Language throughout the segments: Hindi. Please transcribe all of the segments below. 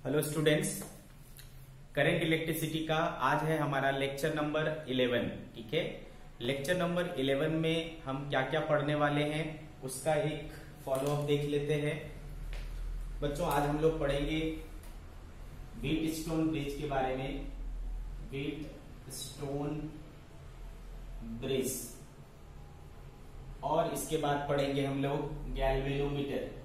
हेलो स्टूडेंट्स, करंट इलेक्ट्रिसिटी का आज है हमारा लेक्चर नंबर 11। ठीक है, लेक्चर नंबर 11 में हम क्या क्या पढ़ने वाले हैं उसका एक फॉलोअप देख लेते हैं। बच्चों, आज हम लोग पढ़ेंगे व्हीटस्टोन ब्रिज के बारे में। व्हीटस्टोन ब्रिज, और इसके बाद पढ़ेंगे हम लोग गैल्वेनोमीटर।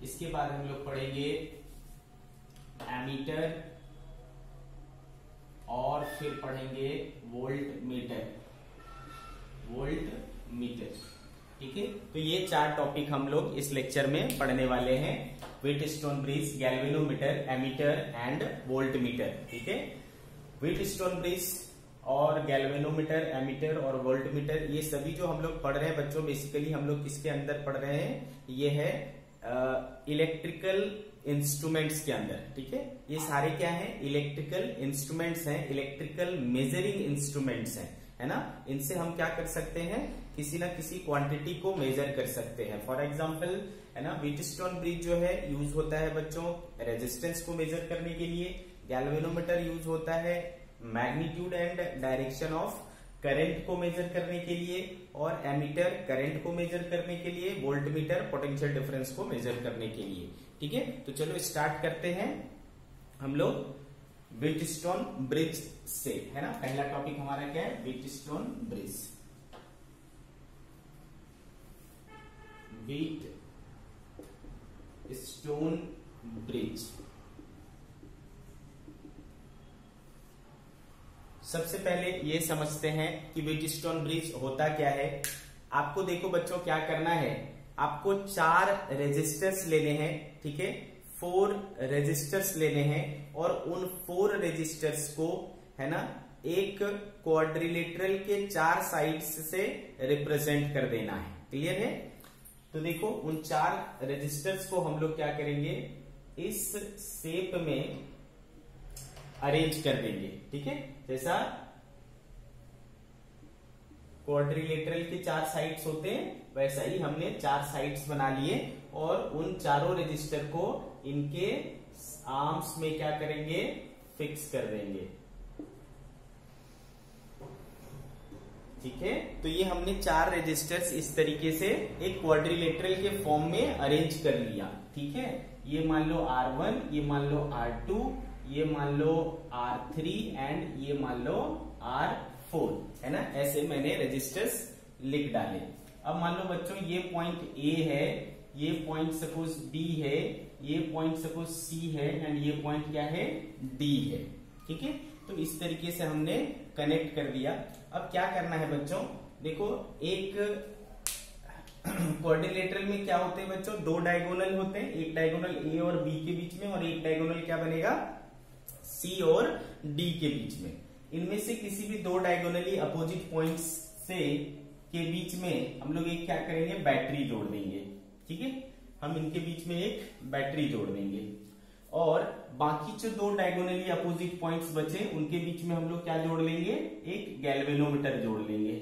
इसके बाद हम लोग पढ़ेंगे एमीटर, और फिर पढ़ेंगे वोल्टमीटर। ठीक है, तो ये 4 टॉपिक हम लोग इस लेक्चर में पढ़ने वाले हैं। Wheatstone bridge, galvanometer, ammeter and voltmeter. ठीक है, व्हीटस्टोन ब्रिज और गैल्वेनोमीटर, एमीटर और वोल्टमीटर, ये सभी जो हम लोग पढ़ रहे हैं बच्चों, बेसिकली हम लोग किसके अंदर पढ़ रहे हैं? ये है इलेक्ट्रिकल इंस्ट्रूमेंट्स के अंदर। ठीक है, ये सारे क्या हैं? इलेक्ट्रिकल इंस्ट्रूमेंट्स हैं, इलेक्ट्रिकल मेजरिंग इंस्ट्रूमेंट्स हैं, है ना। इनसे हम क्या कर सकते हैं? किसी ना किसी क्वांटिटी को मेजर कर सकते हैं। फॉर एग्जाम्पल, है ना, व्हीटस्टोन ब्रिज जो है यूज होता है बच्चों रेजिस्टेंस को मेजर करने के लिए। गैल्वेनोमीटर यूज होता है magnitude and direction of current को मेजर करने के लिए, और एमीटर करंट को मेजर करने के लिए, वोल्टमीटर पोटेंशियल डिफरेंस को मेजर करने के लिए। ठीक है, तो चलो स्टार्ट करते हैं हम लोग व्हीटस्टोन ब्रिज से, है ना। पहला टॉपिक हमारा क्या है? Wheatstone bridge. व्हीटस्टोन ब्रिज, सबसे पहले ये समझते हैं कि व्हीटस्टोन ब्रिज होता क्या है। आपको देखो बच्चों, क्या करना है, आपको 4 रेजिस्टर्स लेने हैं। ठीक है, 4 रेजिस्टर्स लेने हैं, और उन 4 रेजिस्टर्स को, है ना, एक क्वाड्रिलेटरल के 4 साइड्स से रिप्रेजेंट कर देना है। क्लियर है? तो देखो, उन 4 रेजिस्टर्स को हम लोग क्या करेंगे? इस शेप में अरेंज कर देंगे। ठीक है, जैसा क्वाड्रिलेटरल के 4 साइड्स होते हैं वैसा ही हमने 4 साइड्स बना लिए, और उन चारों रजिस्टर को इनके आर्म्स में क्या करेंगे? फिक्स कर देंगे। ठीक है, तो ये हमने 4 रजिस्टर्स इस तरीके से एक क्वाड्रिलेटरल के फॉर्म में अरेंज कर लिया। ठीक है, ये मान लो R1, ये मान लो R2, ये मान लो R3 एंड ये मान लो R4, है ना। ऐसे मैंने रजिस्टर्स लिख डाले। अब मान लो बच्चों, ये पॉइंट A है, ये पॉइंट सपोज B है, ये पॉइंट सपोज C है, एंड ये पॉइंट क्या है? D है। ठीक है, तो इस तरीके से हमने कनेक्ट कर दिया। अब क्या करना है बच्चों? देखो, एक क्वाड्रिलेटरल में क्या होते हैं बच्चों? 2 डायगोनल होते हैं, एक डायगोनल A और B के बीच में, और एक डायगोनल क्या बनेगा? C और D के बीच में। इनमें से किसी भी 2 डायगोनली अपोजिट पॉइंट्स से के बीच में हम लोग एक क्या करेंगे? बैटरी जोड़ देंगे। ठीक है, हम इनके बीच में एक बैटरी जोड़ देंगे, और बाकी जो 2 डायगोनली अपोजिट पॉइंट्स बचे उनके बीच में हम लोग क्या जोड़ लेंगे? एक गैल्वेनोमीटर जोड़ लेंगे।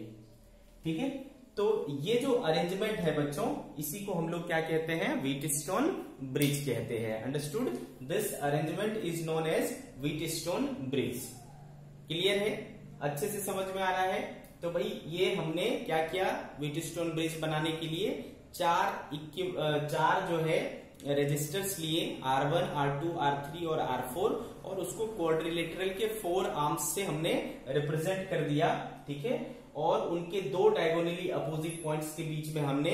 ठीक है, तो ये जो अरेंजमेंट है बच्चों, इसी को हम लोग क्या कहते हैं? व्हीटस्टोन ब्रिज कहते हैं। Understood? This arrangement is known as Wheatstone bridge. Clear है? अच्छे से समझ में आ रहा है? तो भाई, ये हमने क्या किया? व्हीटस्टोन ब्रिज बनाने के लिए 4 जो है रेजिस्टर्स लिए, R1, R2, R3 और R4, और उसको क्वाड्रिलेटरल के 4 आर्म्स से हमने रिप्रेजेंट कर दिया। ठीक है, और उनके 2 डायगोनली अपोजिट पॉइंट्स के बीच में हमने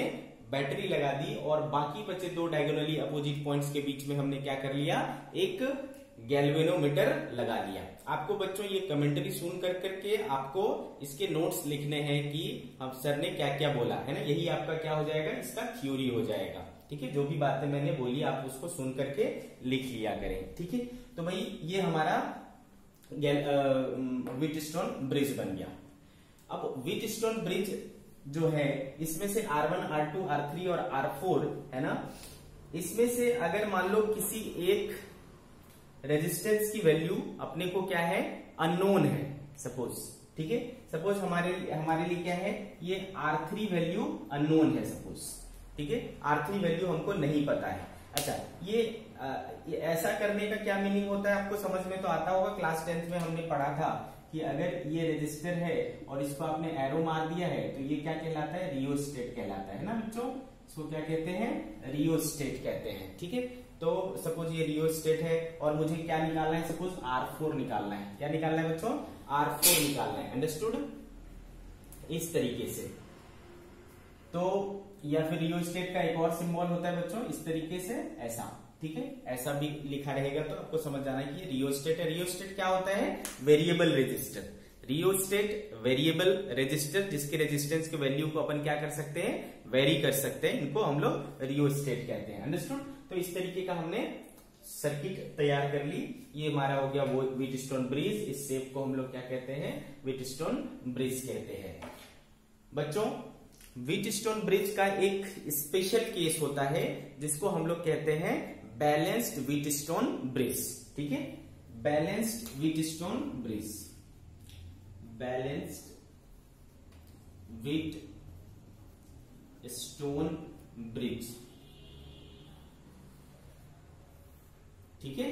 बैटरी लगा दी, और बाकी बचे 2 डायगोनली अपोजिट पॉइंट्स के बीच में हमने क्या कर लिया? एक गैल्वेनोमीटर लगा लिया। आपको बच्चों ये कमेंट्री सुन कर करके आपको इसके नोट्स लिखने हैं कि हम सर ने क्या क्या बोला, है ना। यही आपका क्या हो जाएगा? इसका थ्योरी हो जाएगा। ठीक है, जो भी बातें मैंने बोली आप उसको सुन करके लिख लिया करें। ठीक है, तो भाई ये हमारा व्हीटस्टोन ब्रिज बन गया। अब व्हीटस्टोन ब्रिज जो है, इसमें से R1, R2, R3 और R4, है ना, इसमें से अगर मान लो किसी एक रेजिस्टेंस की वैल्यू अपने को क्या है? अननोन है सपोज। ठीक है, सपोज हमारे लिए क्या है? ये R3 वैल्यू अननोन है सपोज। ठीक है, R3 वैल्यू हमको नहीं पता है। अच्छा, ये ऐसा करने का क्या मीनिंग होता है आपको समझ में तो आता होगा, क्लास 10th में हमने पढ़ा था कि अगर ये रेजिस्टर है और इसको आपने एरो मार दिया है तो ये क्या कहलाता है, रियोस्टेट कहलाता है ना बच्चों। इसको क्या कहते हैं, रियोस्टेट कहते हैं। ठीक है, तो सपोज ये रियोस्टेट है और मुझे क्या निकालना है, सपोज R4 निकालना है। क्या निकालना है बच्चों, R4 निकालना है। अंडरस्टूड, इस तरीके से। तो या फिर रियोस्टेट का एक और सिंबल होता है बच्चों इस तरीके से, ऐसा। ठीक है, ऐसा भी लिखा रहेगा तो आपको समझ जाना है कि रियोस्टेट है। रियोस्टेट क्या होता है, variable resistor. Rheostat variable resistor, जिसके रेजिस्टेंस के वैल्यू को अपन क्या कर सकते हैं, वेरी कर सकते हैं, इनको हम लोग रियोस्टेट कहते हैं। अंडरस्टूड, तो इस तरीके का हमने सर्किट तैयार कर ली। ये हमारा हो गया वो व्हीटस्टोन ब्रिज। इस शेप को हम लोग क्या कहते हैं, व्हीटस्टोन ब्रिज कहते हैं। बच्चों, व्हीटस्टोन ब्रिज का एक स्पेशल केस होता है जिसको हम लोग कहते हैं बैलेंस्ड व्हीटस्टोन ब्रिज। ठीक है, balanced Wheatstone bridge, balanced Wheatstone bridge. ठीक है,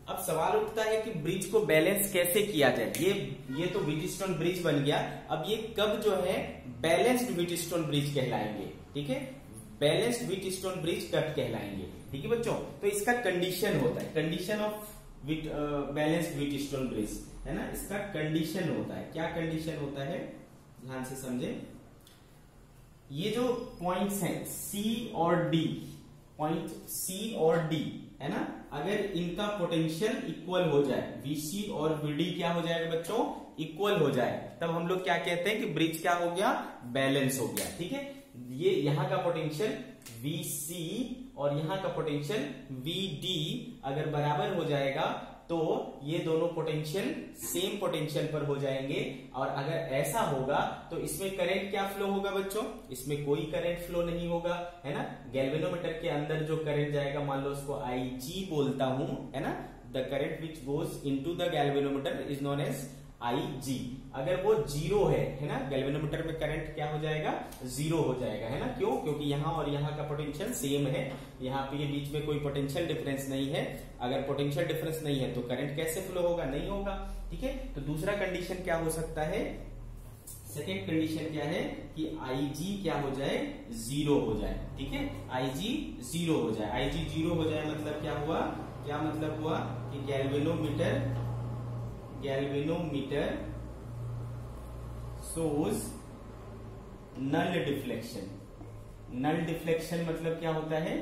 अब सवाल उठता है कि ब्रिज को बैलेंस कैसे किया जाए। ये तो व्हीटस्टोन ब्रिज बन गया, अब ये कब जो है बैलेंस्ड व्हीटस्टोन ब्रिज कहलाएंगे। ठीक है, बैलेंस्ड व्हीटस्टोन ब्रिज कब कहलाएंगे। ठीक है बच्चों, तो इसका कंडीशन होता है, condition of balanced Wheatstone bridge है ना, इसका कंडीशन होता है। क्या कंडीशन होता है, ध्यान से समझे। ये जो पॉइंट्स हैं C और D, पॉइंट C और D है ना, अगर इनका पोटेंशियल इक्वल हो जाए, VC और VD क्या हो जाएगा बच्चों, इक्वल हो जाए, तब हम लोग क्या कहते हैं कि ब्रिज क्या हो गया, बैलेंस हो गया। ठीक है, ये यहां का पोटेंशियल VC और यहां का पोटेंशियल VD अगर बराबर हो जाएगा तो ये दोनों पोटेंशियल सेम पोटेंशियल पर हो जाएंगे। और अगर ऐसा होगा तो इसमें करंट क्या फ्लो होगा बच्चों, इसमें कोई करंट फ्लो नहीं होगा, है ना। गैल्वेनोमीटर के अंदर जो करंट जाएगा, मान लो उसको IG बोलता हूं, है ना, the current which goes into the galvanometer is known as IG। अगर वो जीरो है ना, गैल्वेनोमीटर में करंट क्या हो जाएगा, जीरो हो जाएगा, है ना। क्यों, क्योंकि यहां और यहां का पोटेंशियल सेम है, यहां पे ये बीच में कोई पोटेंशियल डिफरेंस नहीं है। अगर पोटेंशियल डिफरेंस नहीं है तो करंट कैसे फ्लो होगा, नहीं होगा। ठीक है, तो दूसरा कंडीशन क्या हो सकता है, सेकेंड कंडीशन क्या है कि IG क्या हो जाए, जीरो हो जाए। ठीक है, IG जीरो हो जाए। IG जीरो हो जाए मतलब क्या हुआ, क्या मतलब हुआ कि galvanometer shows null deflection। Null deflection मतलब क्या होता है,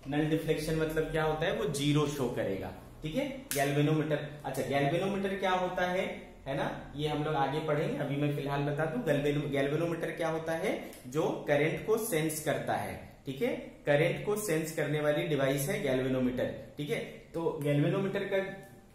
नल डिफ्लेक्शन मतलब क्या होता है, वो जीरो शो करेगा। ठीक है, गैल्वेनोमीटर। अच्छा, गैल्वेनोमीटर क्या होता है ना, ये हम लोग आगे पढ़ेंगे, अभी मैं फिलहाल बता दूं। गैल्वेनोमीटर क्या होता है, जो करंट को सेंस करता है। ठीक है, करंट को सेंस करने वाली डिवाइस है गैल्वेनोमीटर। ठीक है, तो गैल्वेनोमीटर का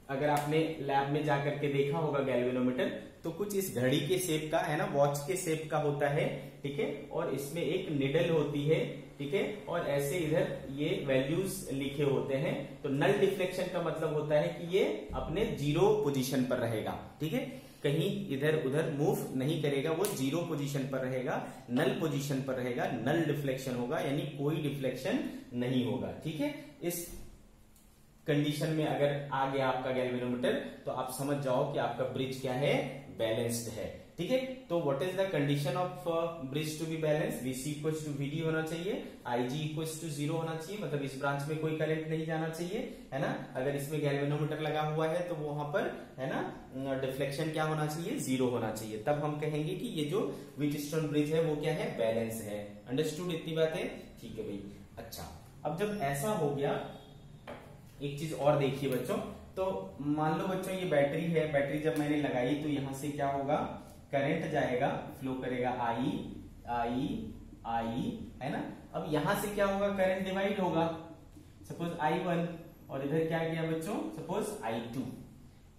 अगर आपने लैब में जाकर के देखा होगा गैल्वेनोमीटर, तो कुछ इस घड़ी के शेप का है ना, वॉच के शेप का होता है। ठीक है, और इसमें एक निडल होती है। ठीक है, और ऐसे इधर ये वैल्यूज लिखे होते हैं। तो नल डिफ्लेक्शन का मतलब होता है कि ये अपने जीरो पोजीशन पर रहेगा। ठीक है, कहीं इधर उधर मूव नहीं करेगा, वो जीरो पोजीशन पर रहेगा, नल पोजीशन पर रहेगा, नल डिफ्लेक्शन होगा, यानी कोई डिफ्लेक्शन नहीं होगा। ठीक है, इस कंडीशन में अगर आ गया आपका गैल्वेनोमीटर तो आप समझ जाओ कि आपका ब्रिज क्या है, बैलेंस्ड है। ठीक है, तो what is the condition of bridge to be balance, VC equals to VD होना चाहिए, IG इक्वल्स टू 0 होना चाहिए, मतलब इस ब्रांच में कोई करंट नहीं जाना चाहिए, है ना। अगर इसमें गैल्वेनोमीटर लगा हुआ है तो वहां पर है ना डिफ्लेक्शन क्या होना चाहिए, 0 होना चाहिए, तब हम कहेंगे कि ये जो व्हीटस्टोन ब्रिज है वो क्या है, बैलेंस है। अंडरस्टूड इतनी बातें, ठीक है भाई। अच्छा, अब जब ऐसा हो गया, एक चीज और देखिए बच्चों, तो मान लो बच्चों ये बैटरी है, बैटरी जब मैंने लगाई तो यहां से क्या होगा, करंट जाएगा, फ्लो करेगा I है ना। अब यहां से क्या होगा, करंट डिवाइड होगा, सपोज I1, और इधर क्या गया बच्चों, सपोज I2।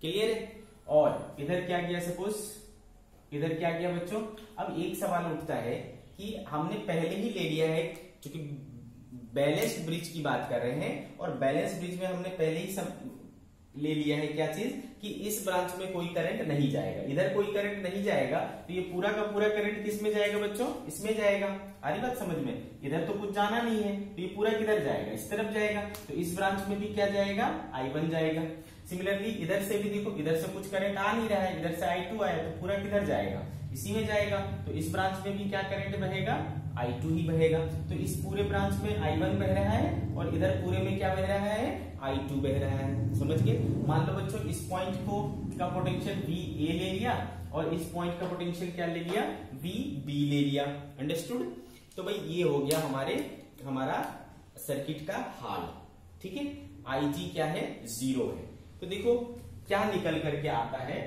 क्लियर है, और इधर क्या गया, सपोज इधर क्या गया बच्चों। अब एक सवाल उठता है कि हमने पहले ही ले लिया है, क्योंकि बैलेंस्ड ब्रिज की बात कर रहे हैं, और बैलेंस ब्रिज में हमने पहले ही सब ले लिया है क्या चीज कि इस ब्रांच में कोई करंट नहीं जाएगा, इधर कोई करंट नहीं जाएगा, तो ये पूरा का पूरा करंट किस में जाएगा बच्चों, इसमें जाएगा। आ रही बात समझ में, इधर तो कुछ जाना नहीं है, तो ये पूरा किधर जाएगा, इस तरफ जाएगा, तो इस ब्रांच में भी क्या जाएगा, I1 जाएगा। सिमिलरली इधर से भी देखो, इधर से कुछ करंट आ नहीं रहा है, इधर से I2 आया, तो पूरा किधर जाएगा, इसी में जाएगा, तो इस ब्रांच में भी क्या करंट बहेगा, I2 ही बहेगा। तो इस पूरे ब्रांच में I1 बह रहा है और इधर पूरे में क्या बह रहा है, I2 बह रहा है। समझ गए। मान लो बच्चों इस पॉइंट को का पोटेंशियल VA ले लिया और इस पॉइंट का पोटेंशियल क्या ले लिया, VB ले लिया। अंडरस्टूड। तो भाई ये हो गया हमारा सर्किट का हाल। ठीक है, IG क्या है, 0 है। तो देखो क्या निकल करके आता है,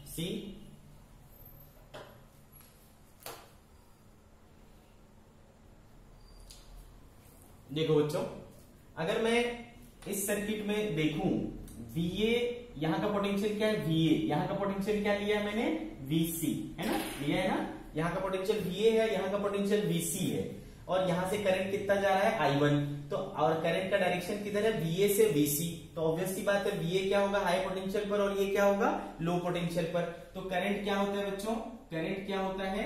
सी देखो बच्चों, अगर मैं इस सर्किट में देखूं VA, यहां का पोटेंशियल क्या है, VA, यहां का पोटेंशियल क्या लिया है मैंने, VC है ना, लिया है ना, यहां का पोटेंशियल VA है, यहां का पोटेंशियल VC है, और यहां से करंट कितना जा रहा है, I1। तो और करंट का डायरेक्शन किधर है, VA से VC। तो ऑब्वियस सी बात है VA क्या होगा, हाई पोटेंशियल पर, और ये क्या होगा, लो पोटेंशियल पर। तो करंट क्या होता है बच्चों, करंट क्या होता है,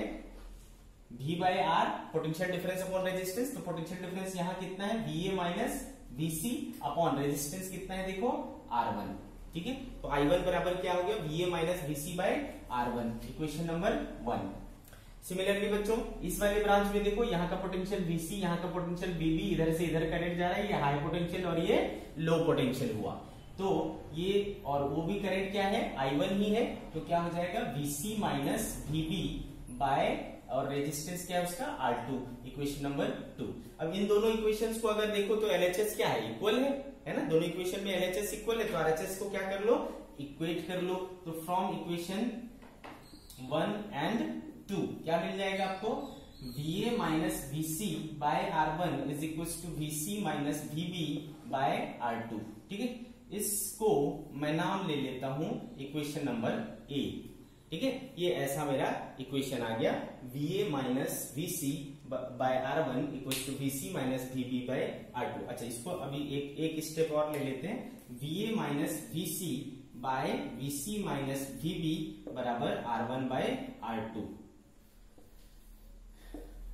V by R, potential difference upon resistance. तो पोटेंशियल डिफरेंस यहाँ कितना है, VA minus VC upon resistance कितना है, देखो R1। ठीक है, तो I1 बराबर क्या हो गया, VA minus VC by R1, equation number 1। Similarly बच्चों इस वाले ब्रांच में देखो, यहाँ का पोटेंशियल VC, यहाँ का पोटेंशियल VB, इधर से इधर करंट जा रहा है, ये हाई पोटेंशियल और ये लो पोटेंशियल हुआ। तो ये और वो भी करंट क्या है, I1 ही है, तो क्या हो जाएगा, VC माइनस VB बाय, और रेजिस्टेंस क्या है उसका, R2, इक्वेशन नंबर 2। अब इन दोनों इक्वेशंस को अगर देखो तो LHS क्या है, इक्वल है ना, दोनों इक्वेशन में LHS इक्वल है, तो RHS को क्या कर लो, इक्वेट कर लो। तो फ्रॉम इक्वेशन 1 एंड 2 क्या मिल जाएगा आपको, VA minus VC by R1 is equal to VC minus VB by R2। ठीक है, इसको मैं नाम ले लेता हूं इक्वेशन नंबर A। ठीक है, ये ऐसा मेरा इक्वेशन आ गया, VA minus VC by R1 equal to VC minus VB by R2। अच्छा, इसको अभी एक स्टेप और ले लेते हैं, VA minus VC by VC minus VB बराबर R1 बाय R2।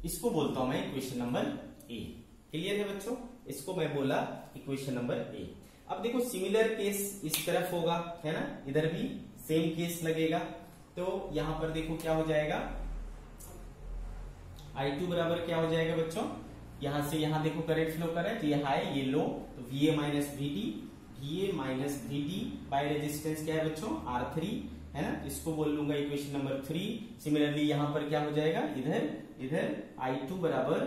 इसको बोलता हूं मैं इक्वेशन नंबर A। क्लियर है बच्चों, इसको मैं बोला इक्वेशन नंबर A। अब देखो सिमिलर केस इस तरफ होगा, है ना, इधर भी सेम केस लगेगा। तो यहां पर देखो क्या हो जाएगा, I2 बराबर क्या हो जाएगा बच्चों, यहां से यहां देखो करंट फ्लो कर रहा है, तो ये हाई ये लो, तो VA minus VD by resistance क्या है बच्चों, R3 है ना, इसको बोल लूंगा इक्वेशन नंबर 3। सिमिलरली यहां पर क्या हो जाएगा, इधर I2 बराबर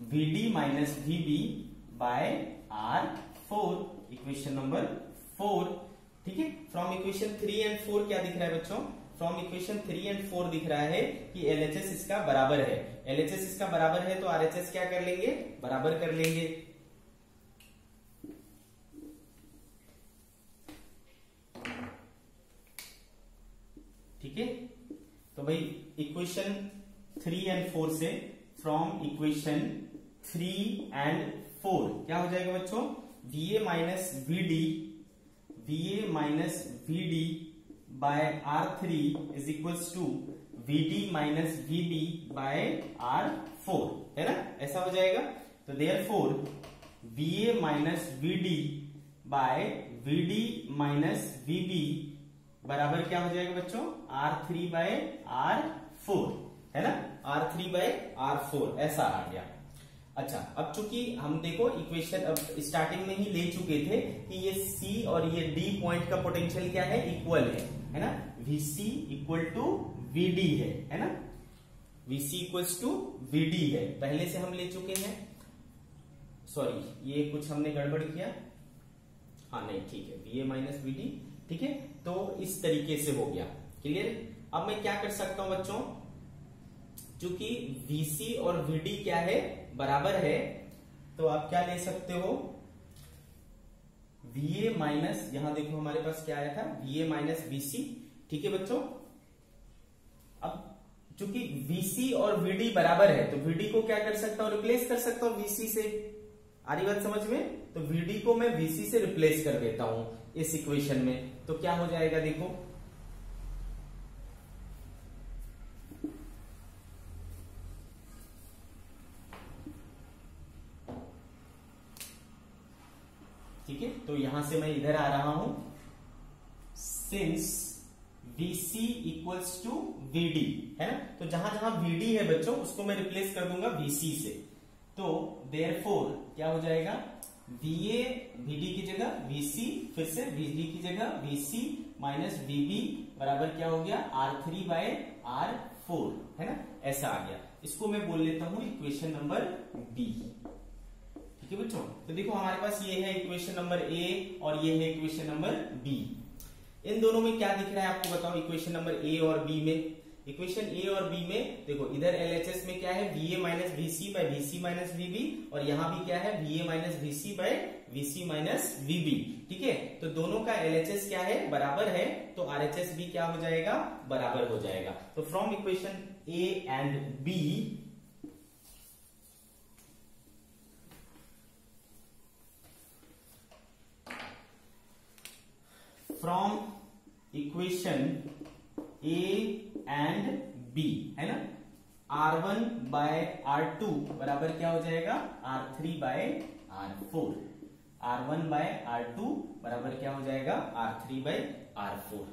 VD minus VB by R4, equation number 4। ठीक है, फ्रॉम इक्वेशन 3 एंड 4 क्या दिख रहा है बच्चों, फ्रॉम इक्वेशन 3 एंड 4 दिख रहा है कि LHS इसका बराबर है। LHS इसका बराबर है तो RHS क्या कर लेंगे, बराबर कर लेंगे। ठीक है, तो भाई इक्वेशन 3 एंड 4 से, फ्रॉम इक्वेशन 3 एंड 4 क्या हो जाएगा बच्चों, VA minus VD by R3 is equals to VD minus VB by R4, है ना, ऐसा हो जाएगा। तो therefore VA minus VD by VD minus VB बराबर क्या हो जाएगा बच्चों, R3 बाय R4, है ना, R3 बाय R4 ऐसा आ गया। अच्छा, अब चूंकि हम देखो इक्वेशन अब स्टार्टिंग में ही ले चुके थे कि ये C और ये D पॉइंट का पोटेंशियल क्या है, इक्वल है ना, VC इक्वल टू VD है ना, VC इक्वल्स टू VD है, पहले से हम ले चुके हैं। सॉरी, ये कुछ हमने गड़बड़ किया, हाँ नहीं ठीक है, VA माइनस VD। ठीक है, तो इस तरीके से हो गया। क्लियर। अब मैं क्या कर सकता हूं बच्चों, चूंकि VC और VD क्या है, बराबर है, तो आप क्या ले सकते हो, VA माइनस, यहां देखो हमारे पास क्या आया था, VA माइनस VC, ठीक है बच्चों। अब चूंकि VC और VD बराबर है तो VD को क्या कर सकता हूं, रिप्लेस कर सकता हूं VC से। आ रही बात समझ में? तो VD को मैं VC से रिप्लेस कर देता हूं इस इक्वेशन में, तो क्या हो जाएगा देखो, ठीक है। तो यहां से मैं इधर आ रहा हूं, since VC equals to VD है ना, तो जहां जहां VD है बच्चों उसको मैं रिप्लेस कर दूंगा VC से। तो देयरफॉर क्या हो जाएगा, VA VD की जगह VC, फिर से VD की जगह VC माइनस VB बराबर क्या हो गया, R3/R4 है ना, ऐसा आ गया। इसको मैं बोल लेता हूं इक्वेशन नंबर B। ठीक है बच्चों, तो देखो हमारे पास ये है इक्वेशन नंबर A और ये है इक्वेशन नंबर B। इन दोनों में क्या दिख रहा है आपको बताओ, इक्वेशन नंबर A और B में। इक्वेशन A और B में देखो इधर LHS में क्या है, VA minus VC by VC minus VB, और यहां भी क्या है, VA minus VC by VC minus VB। ठीक है, तो दोनों का LHS क्या है, बराबर है, तो RHS भी क्या हो जाएगा, बराबर हो जाएगा। तो from equation A and B from equation A and B है ना, R1/R2 बराबर क्या हो जाएगा, R3/R4। R1/R2 बराबर क्या हो जाएगा, R3/R4।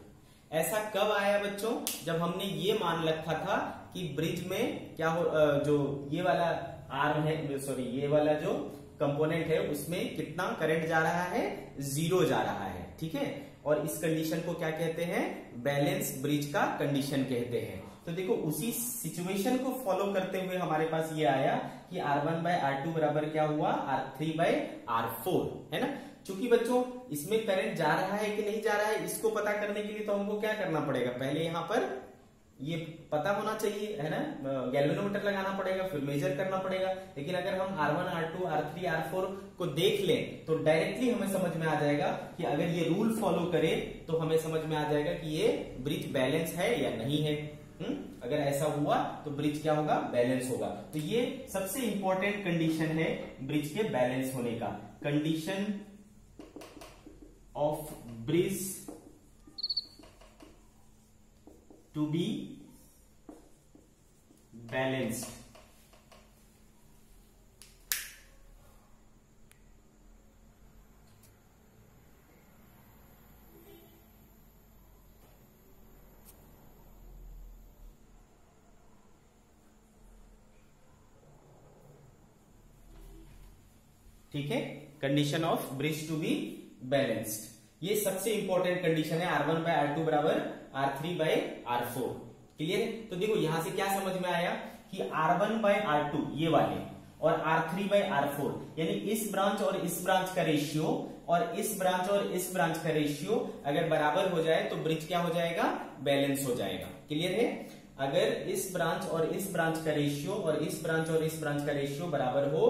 ऐसा कब आया बच्चों, जब हमने ये मान रखा था कि ब्रिज में क्या हो, जो ये वाला आर्म है, सॉरी ये वाला जो कंपोनेंट है उसमें कितना करंट जा रहा है, 0 जा रहा है। ठीक है, और इस कंडीशन को क्या कहते हैं, बैलेंस ब्रिज का कंडीशन कहते हैं। तो देखो उसी सिचुएशन को फॉलो करते हुए हमारे पास ये आया कि R1/R2 बराबर क्या हुआ, R3/R4 है ना। चूंकि बच्चों इसमें करंट जा रहा है कि नहीं जा रहा है, इसको पता करने के लिए तो हमको क्या करना पड़ेगा, पहले यहां पर ये पता होना चाहिए है ना, गैल्वेनोमीटर लगाना पड़ेगा, फिर मेजर करना पड़ेगा। लेकिन अगर हम R1, R2, R3, R4 को देख लें तो डायरेक्टली हमें समझ में आ जाएगा कि अगर ये रूल फॉलो करे तो हमें समझ में आ जाएगा कि ये ब्रिज बैलेंस है या नहीं है। अगर ऐसा हुआ तो ब्रिज क्या होगा, बैलेंस होगा। तो ये सबसे इंपॉर्टेंट कंडीशन है ब्रिज के बैलेंस होने का, condition of bridge to be balanced. ठीक है, condition of bridge to be balanced, ये सबसे इंपॉर्टेंट कंडीशन है। R1/R2 बराबर R3/R4। क्लियर है, तो देखो यहां से क्या समझ में आया कि R1/R2 ये वाले और R3/R4 यानी इस ब्रांच और इस ब्रांच का रेशियो और इस ब्रांच और इस ब्रांच का रेशियो अगर बराबर हो जाए तो ब्रिज क्या हो जाएगा, बैलेंस हो जाएगा। क्लियर है, अगर इस ब्रांच और इस ब्रांच का रेशियो और इस ब्रांच और इस ब्रांच का रेशियो बराबर हो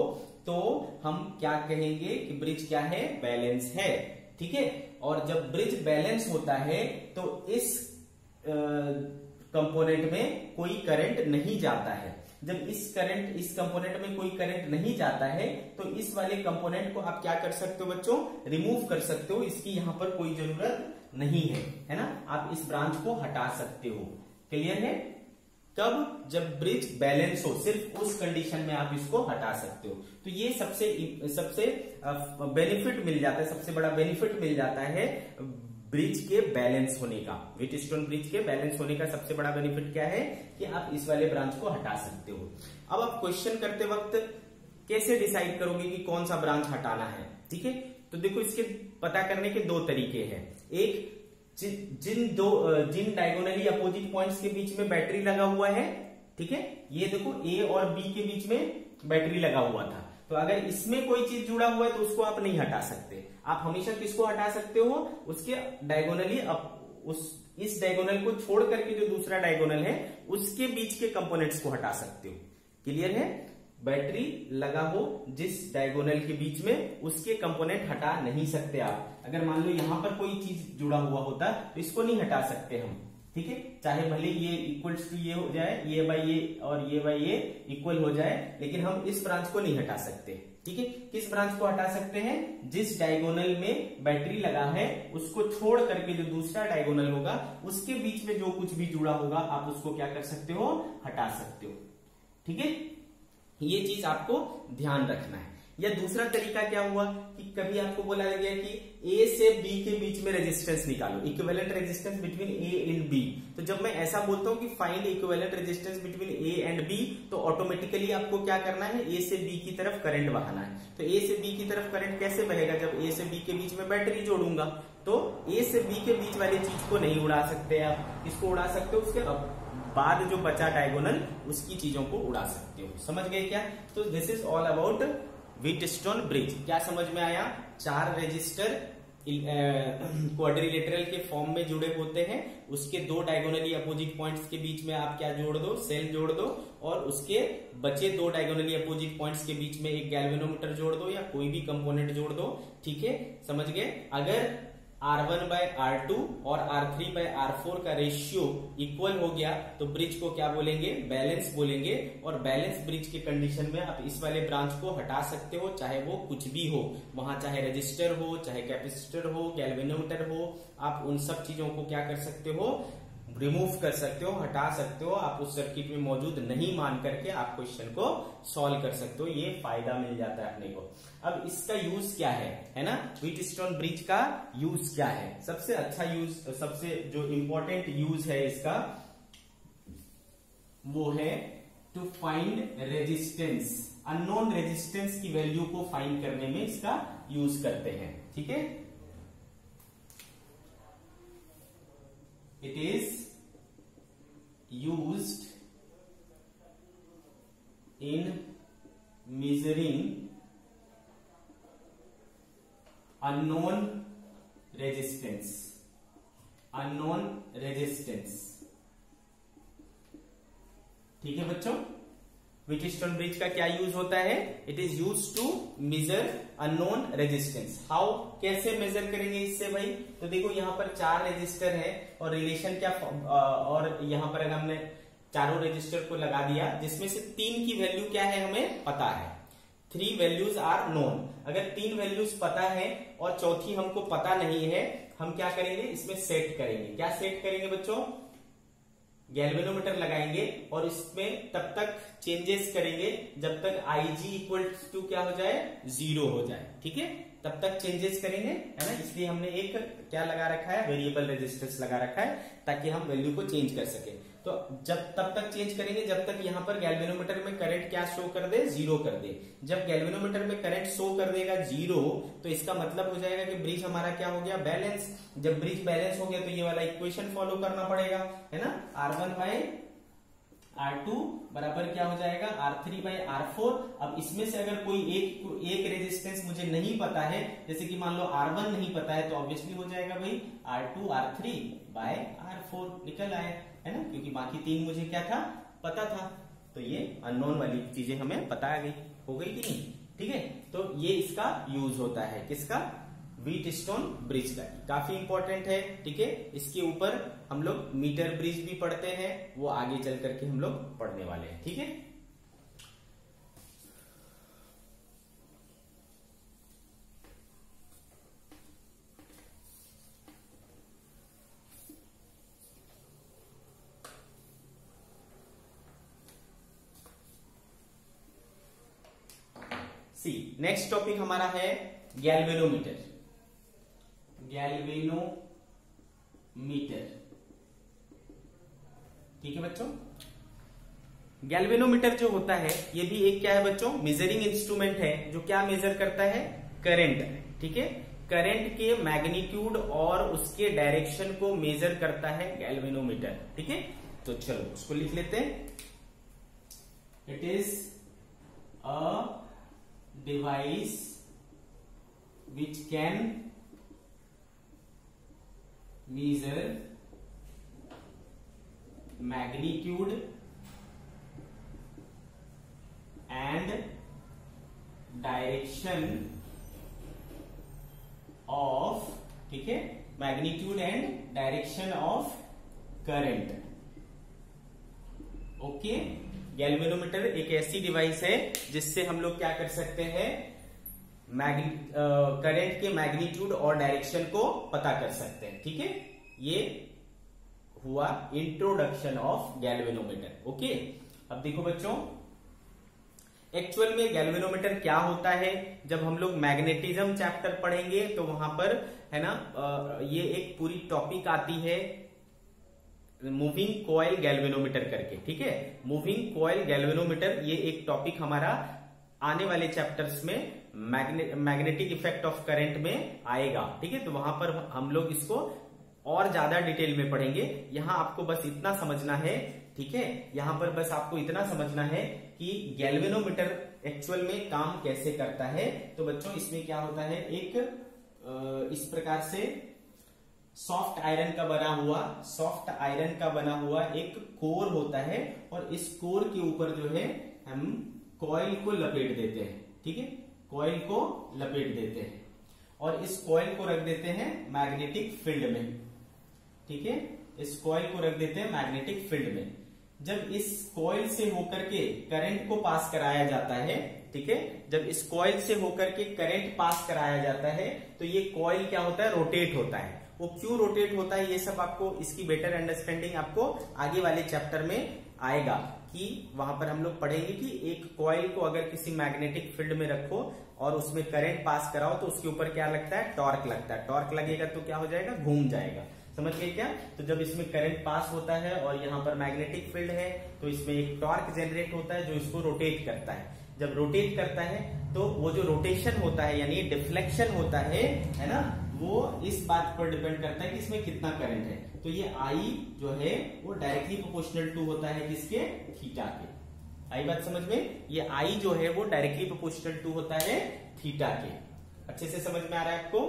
तो हम क्या कहेंगे कि ब्रिज क्या है, बैलेंस है। ठीक है, और जब ब्रिज बैलेंस होता है तो इस कंपोनेंट में कोई करंट नहीं जाता है। जब इस कंपोनेंट में कोई करंट नहीं जाता है तो इस वाले कंपोनेंट को आप क्या कर सकते हो बच्चों, रिमूव कर सकते हो, इसकी यहां पर कोई जरूरत नहीं है ना, आप इस ब्रांच को हटा सकते हो। क्लियर है, कब, जब ब्रिज बैलेंस हो, सिर्फ उस कंडीशन में आप इसको हटा सकते हो। तो ये सबसे बेनिफिट मिल जाता है, सबसे बड़ा बेनिफिट मिल जाता है ब्रिज के बैलेंस होने का। व्हीटस्टोन ब्रिज के बैलेंस होने का सबसे बड़ा बेनिफिट क्या है कि आप इस वाले ब्रांच को हटा सकते हो। अब आप क्वेश्चन करते वक्त कैसे डिसाइड करोगे कि कौन सा ब्रांच हटाना है। ठीक है, तो देखो इसके पता करने के दो तरीके हैं। एक, जिन डायगोनली अपोजिट पॉइंट्स के बीच में बैटरी लगा हुआ है, ठीक है, ये देखो ए और बी के बीच में बैटरी लगा हुआ था, तो अगर इसमें कोई चीज जुड़ा हुआ है तो उसको आप नहीं हटा सकते। आप हमेशा किसको हटा सकते हो, उसके डायगोनली इस डायगोनल को छोड़ करके जो दूसरा डायगोनल है उसके बीच के कंपोनेंट्स को हटा सकते हो। क्लियर है, बैटरी लगा हो जिस डायगोनल के बीच में उसके कंपोनेंट हटा नहीं सकते आप। अगर मान लो यहां पर कोई चीज जुड़ा हुआ होता तो इसको नहीं हटा सकते हम। ठीक है, चाहे भले ये इक्वल्स टू ये हो जाए, ये बाय ये और ये बाय ये इक्वल हो जाए, लेकिन हम इस ब्रांच को नहीं हटा सकते। ठीक है, किस ब्रांच को हटा सकते हैं? जिस डायगोनल में बैटरी लगा है उसको छोड़ करके जो दूसरा डायगोनल होगा उसके बीच में जो कुछ भी जुड़ा होगा आप उसको क्या कर सकते हो? हटा सकते हो। ठीक है, ये चीज आपको ध्यान रखना है। या दूसरा तरीका क्या हुआ कि कभी आपको बोला गया कि ए से बी के बीच में रेजिस्टेंस निकालो, equivalent resistance between A and B. तो जब मैं ऐसा बोलता हूं कि find equivalent resistance between A and B, तो ऑटोमेटिकली आपको क्या करना है? ए से बी की तरफ करंट बहाना है। तो ए से बी की तरफ करंट कैसे बहेगा? जब ए से बी के बीच में बैटरी जोड़ूंगा। तो ए से बी के बीच वाली चीज को नहीं उड़ा सकते आप, इसको उड़ा सकते हो उसके बाद जो बचा डायगोनल उसकी चीजों को उड़ा सकते हो। समझ गए क्या? तो this is all about Wheatstone bridge. क्या समझ में आया? 4 रजिस्टर क्वाड्रिलेटरल के फॉर्म में जुड़े होते हैं, उसके 2 डायगोनली अपोजिट पॉइंट्स के बीच में आप क्या जोड़ दो? सेल जोड़ दो, और उसके बचे 2 डायगोनली अपोजिट पॉइंट्स के बीच में एक गैल्वेनोमीटर जोड़ दो या कोई भी कंपोनेंट जोड़ दो। ठीक है, समझ गए? अगर R1/R2 और R3/R4 का रेशियो इक्वल हो गया तो ब्रिज को क्या बोलेंगे? बैलेंस बोलेंगे। और बैलेंस ब्रिज के कंडीशन में आप इस वाले ब्रांच को हटा सकते हो, चाहे वो कुछ भी हो, वहां चाहे रजिस्टर हो, चाहे कैपेसिटर हो, गैल्वेनोमीटर हो, आप उन सब चीजों को क्या कर सकते हो? रिमूव कर सकते हो, हटा सकते हो। आप उस सर्किट में मौजूद नहीं मान करके आप क्वेश्चन को सॉल्व कर सकते हो। ये फायदा मिल जाता है अपने को। अब इसका यूज क्या है ना? व्हीटस्टोन ब्रिज का यूज क्या है? सबसे अच्छा यूज, सबसे जो इंपॉर्टेंट यूज है इसका, वो है to find resistance. Unknown resistance की वैल्यू को फाइंड करने में इसका यूज करते हैं। ठीक है, it is used in measuring unknown resistance ठीक है बच्चों, व्हीटस्टोन ब्रिज का क्या यूज होता है? It is use to measure unknown resistance. How, कैसे मेजर करेंगे इससे भाई? तो देखो यहाँ पर 4 रजिस्टर है और रिलेशन क्या, और यहाँ पर हमने चारों रजिस्टर को लगा दिया, जिसमें से 3 की वैल्यू क्या है हमें पता है। 3 वैल्यूज आर नोन। अगर 3 वैल्यूज पता है और चौथी हमको पता नहीं है, हम क्या करेंगे? इसमें सेट करेंगे। क्या सेट करेंगे बच्चों? गैल्वेनोमीटर लगाएंगे और इसमें तब तक चेंजेस करेंगे जब तक IG इक्वल टू क्या हो जाए? 0 हो जाए। ठीक है, तब तक चेंजेस करेंगे, है ना? इसलिए हमने एक क्या लगा रखा है? वेरिएबल रेजिस्टेंस लगा रखा है, ताकि हम वैल्यू को चेंज कर सके। तो जब तब तक चेंज करेंगे जब तक यहाँ पर गैल्वेनोमीटर में करंट क्या शो कर दे? 0 कर दे। जब गैल्वेनोमीटर में करंट शो कर देगा 0, तो इसका मतलब हो जाएगा कि ब्रिज हमारा क्या हो गया? बैलेंस। जब ब्रिज बैलेंस हो गया तो ये वाला इक्वेशन फॉलो करना पड़ेगा, है ना? R1/R2 बराबर क्या हो जाएगा? R3/R4। अब इसमें से अगर कोई एक रेजिस्टेंस मुझे नहीं पता है, जैसे कि मान लो R1 नहीं पता है, तो ऑब्वियसली हो जाएगा भाई R2 R3/R4 निकल आए, है ना? क्योंकि बाकी 3 मुझे क्या था? पता था। तो ये अननोन वाली चीजें हमें पता आ गई, हो गई कि नहीं? ठीक है, तो ये इसका यूज होता है, किसका? व्हीटस्टोन ब्रिज का। काफी इंपॉर्टेंट है। ठीक है, इसके ऊपर हम लोग मीटर ब्रिज भी पढ़ते हैं, वो आगे चल करके हम लोग पढ़ने वाले हैं। ठीक है, सी नेक्स्ट टॉपिक हमारा है गैल्वेनोमीटर। ठीक है बच्चों, गैल्वेनोमीटर जो होता है ये भी एक क्या है बच्चों? मेजरिंग इंस्ट्रूमेंट है, जो क्या मेजर करता है? करंट। ठीक है, करंट के मैग्नीट्यूड और उसके डायरेक्शन को मेजर करता है गैल्वेनोमीटर। ठीक है, तो चलो उसको लिख लेते हैं। It is a device which can measure magnitude and direction of, ठीक है, magnitude and direction of current. Okay, galvanometer एक ऐसी डिवाइस है जिससे हम लोग क्या कर सकते हैं, करंट के मैग्नीट्यूड और डायरेक्शन को पता कर सकते हैं। ठीक है, ये हुआ इंट्रोडक्शन ऑफ गैल्वेनोमीटर। ओके, अब देखो बच्चों, एक्चुअल में गैल्वेनोमीटर क्या होता है, जब हम लोग मैग्नेटिज्म चैप्टर पढ़ेंगे तो वहां पर है ना, ये एक पूरी टॉपिक आती है मूविंग कॉइल गैल्वेनोमीटर करके। ठीक है, मूविंग कॉइल गैल्वेनोमीटर ये एक टॉपिक हमारा आने वाले चैप्टर्स में मैग्नेटिक इफेक्ट ऑफ करंट में आएगा। ठीक है, तो वहां पर हम लोग इसको और ज्यादा डिटेल में पढ़ेंगे। यहां आपको बस इतना समझना है, ठीक है, यहां पर बस आपको इतना समझना है कि गैल्वेनोमीटर एक्चुअल में काम कैसे करता है। तो बच्चों इसमें क्या होता है, एक इस प्रकार से सॉफ्ट आयरन का बना हुआ एक कोर होता है, और इस कोर के ऊपर जो है हम कॉइल को लपेट देते हैं। ठीक है, कॉइल को लपेट देते हैं और इस कॉइल को रख देते हैं मैग्नेटिक फील्ड में। ठीक है, इस कॉइल को रख देते हैं मैग्नेटिक फील्ड में। जब इस कॉइल से होकर के करंट को पास कराया जाता है, ठीक है, जब इस कॉइल से होकर के करंट पास कराया जाता है तो ये कॉइल क्या होता है, रोटेट होता है। वो क्यों रोटेट होता है, ये सब आपको इसकी बेटर अंडरस्टैंडिंग आपको आगे वाले चैप्टर में आएगा, कि वहां पर हम लोग पढ़ेंगे कि एक कॉइल को अगर किसी मैग्नेटिक फील्ड में रखो और उसमें करंट पास कराओ तो उसके ऊपर क्या लगता है, टॉर्क लगता है। टॉर्क लगेगा तो क्या हो जाएगा, घूम जाएगा। समझ गए क्या? तो जब इसमें करंट पास होता है और यहाँ पर मैग्नेटिक फील्ड है तो इसमें एक टॉर्क जनरेट होता है जो इसको रोटेट करता है। जब रोटेट करता है तो वो जो रोटेशन होता है यानी डिफ्लेक्शन होता है ना, वो इस बात पर डिपेंड करता है कि इसमें कितना करंट है। तो ये आई जो है वो डायरेक्टली प्रोपोर्शनल टू होता है किसके, थीटा के। आई बात समझ में? ये आई जो है वो डायरेक्टली प्रोपोर्शनल टू होता है थीटा के। अच्छे से समझ में आ रहा है आपको?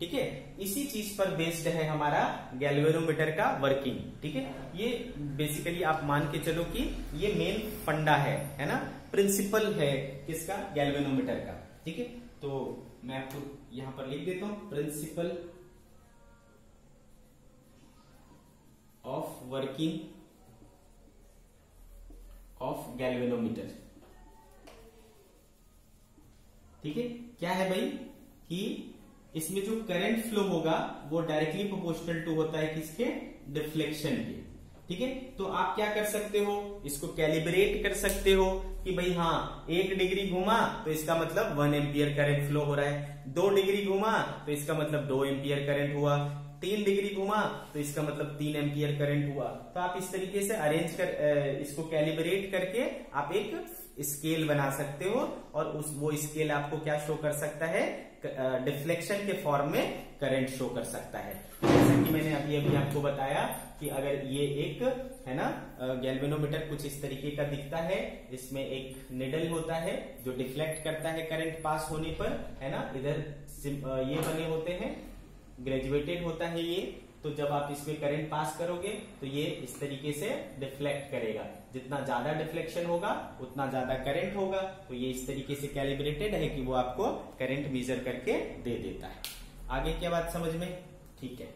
ठीक है, इसी चीज पर बेस्ड है हमारा गैल्वेनोमीटर का वर्किंग। ठीक है, ये बेसिकली आप मान के चलो कि ये मेन फंडा है ना, प्रिंसिपल है किसका, गैल्वेनोमीटर का। ठीक है, तो मैं आपको यहां पर लिख देता हूं, principle of working of galvanometer. ठीक है, क्या है भाई कि इसमें जो करंट फ्लो होगा वो डायरेक्टली प्रोपोर्शनल टू होता है किसके, डिफ्लेक्शन के। ठीक है, तो आप क्या कर सकते हो, इसको कैलिब्रेट कर सकते हो कि भाई हाँ 1 डिग्री घुमा तो इसका मतलब 1 एम्पियर करंट फ्लो हो रहा है, 2 डिग्री घुमा तो इसका मतलब 2 एम्पियर करंट हुआ, 3 डिग्री घुमा तो इसका मतलब 3 एम्पियर करंट हुआ। तो आप इस तरीके से अरेंज कर इसको कैलिब्रेट करके आप एक स्केल बना सकते हो और वो स्केल आपको क्या शो कर सकता है, डिफ्लेक्शन के फॉर्म में करंट शो कर सकता है। जैसा कि मैंने अभी आपको बताया कि अगर ये एक है ना गैल्वेनोमीटर कुछ इस तरीके का दिखता है, इसमें एक निडल होता है जो डिफ्लेक्ट करता है करंट पास होने पर, है ना, इधर ये बने होते हैं, ग्रेजुएटेड होता है ये। तो जब आप इसमें करंट पास करोगे तो ये इस तरीके से डिफ्लेक्ट करेगा, जितना ज्यादा डिफ्लेक्शन होगा उतना ज्यादा करंट होगा। तो ये इस तरीके से कैलिब्रेटेड है कि वो आपको करंट मेजर करके दे देता है। आगे क्या बात समझ में? ठीक है,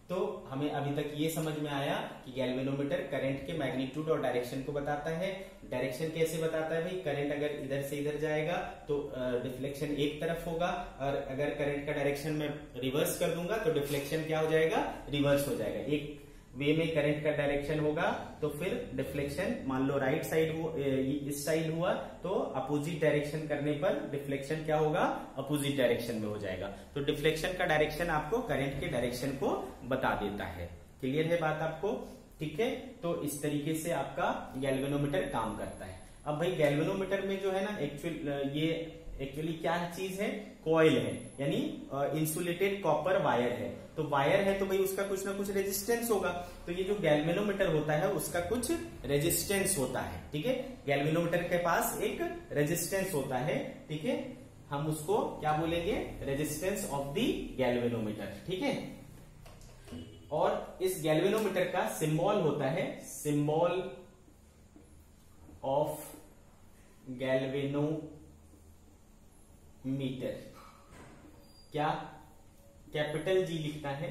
तो हमें अभी तक ये समझ में आया कि गैल्वेनोमीटर करंट के मैग्नीट्यूड और डायरेक्शन को बताता है। डायरेक्शन कैसे बताता है भाई, करंट अगर इधर से इधर जाएगा तो डिफ्लेक्शन एक तरफ होगा, और अगर करंट का डायरेक्शन में रिवर्स कर दूंगा तो डिफ्लेक्शन क्या हो जाएगा, रिवर्स हो जाएगा। एक वे में करंट का डायरेक्शन होगा तो फिर डिफ्लेक्शन मान लो राइट साइड इस साइड हुआ तो अपोजिट डायरेक्शन करने पर डिफ्लेक्शन क्या होगा, अपोजिट डायरेक्शन में हो जाएगा। तो डिफ्लेक्शन का डायरेक्शन आपको करंट के डायरेक्शन को बता देता है। क्लियर है बात आपको? ठीक है, तो इस तरीके से आपका गैल्वेनोमीटर काम करता है। अब भाई गैल्वेनोमीटर में जो है ना एक्चुअली क्या चीज है, कॉइल है, यानी इंसुलेटेड कॉपर वायर है। तो वायर है तो भाई उसका कुछ ना कुछ रेजिस्टेंस होगा। तो ये जो गैल्वेनोमीटर होता है उसका कुछ रेजिस्टेंस होता है। ठीक है, गैल्वेनोमीटर के पास एक रेजिस्टेंस होता है। ठीक है, हम उसको क्या बोलेंगे, रेजिस्टेंस ऑफ द गैल्वेनोमीटर। ठीक है, और इस गैल्वेनोमीटर का सिंबल होता है, सिंबल ऑफ गैल्वेनोमीटर। क्या, कैपिटल जी लिखना है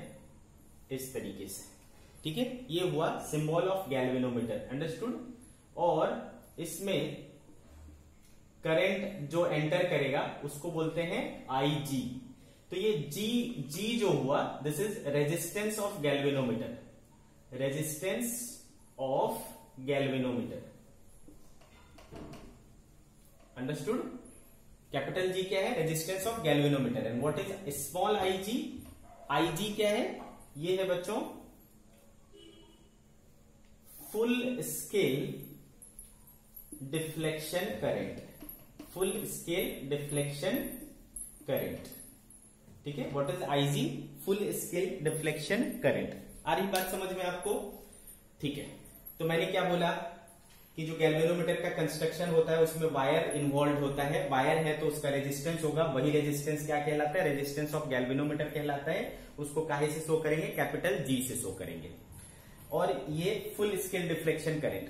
इस तरीके से। ठीक है, ये हुआ सिंबल ऑफ गैल्वेनोमीटर, अंडरस्टूड। और इसमें करंट जो एंटर करेगा उसको बोलते हैं IG। तो ये जी जो हुआ, this is resistance of galvanometer, resistance of galvanometer, understood. Capital G क्या है, resistance of galvanometer. And what is small IG? IG क्या है, ये है बच्चों full scale deflection current, full scale deflection current, ठीक है। What is IG? Full scale deflection current. आ रही बात समझ में आपको? ठीक है, तो मैंने क्या बोला कि जो गैल्वेनोमीटर का कंस्ट्रक्शन होता है उसमें वायर इन्वॉल्व होता है। वायर है तो उसका रेजिस्टेंस होगा, वही रेजिस्टेंस क्या कहलाता है, रेजिस्टेंस ऑफ गैल्वेनोमीटर कहलाता है। उसको काहे से शो करेंगे, कैपिटल G से शो करेंगे। और ये full scale deflection current,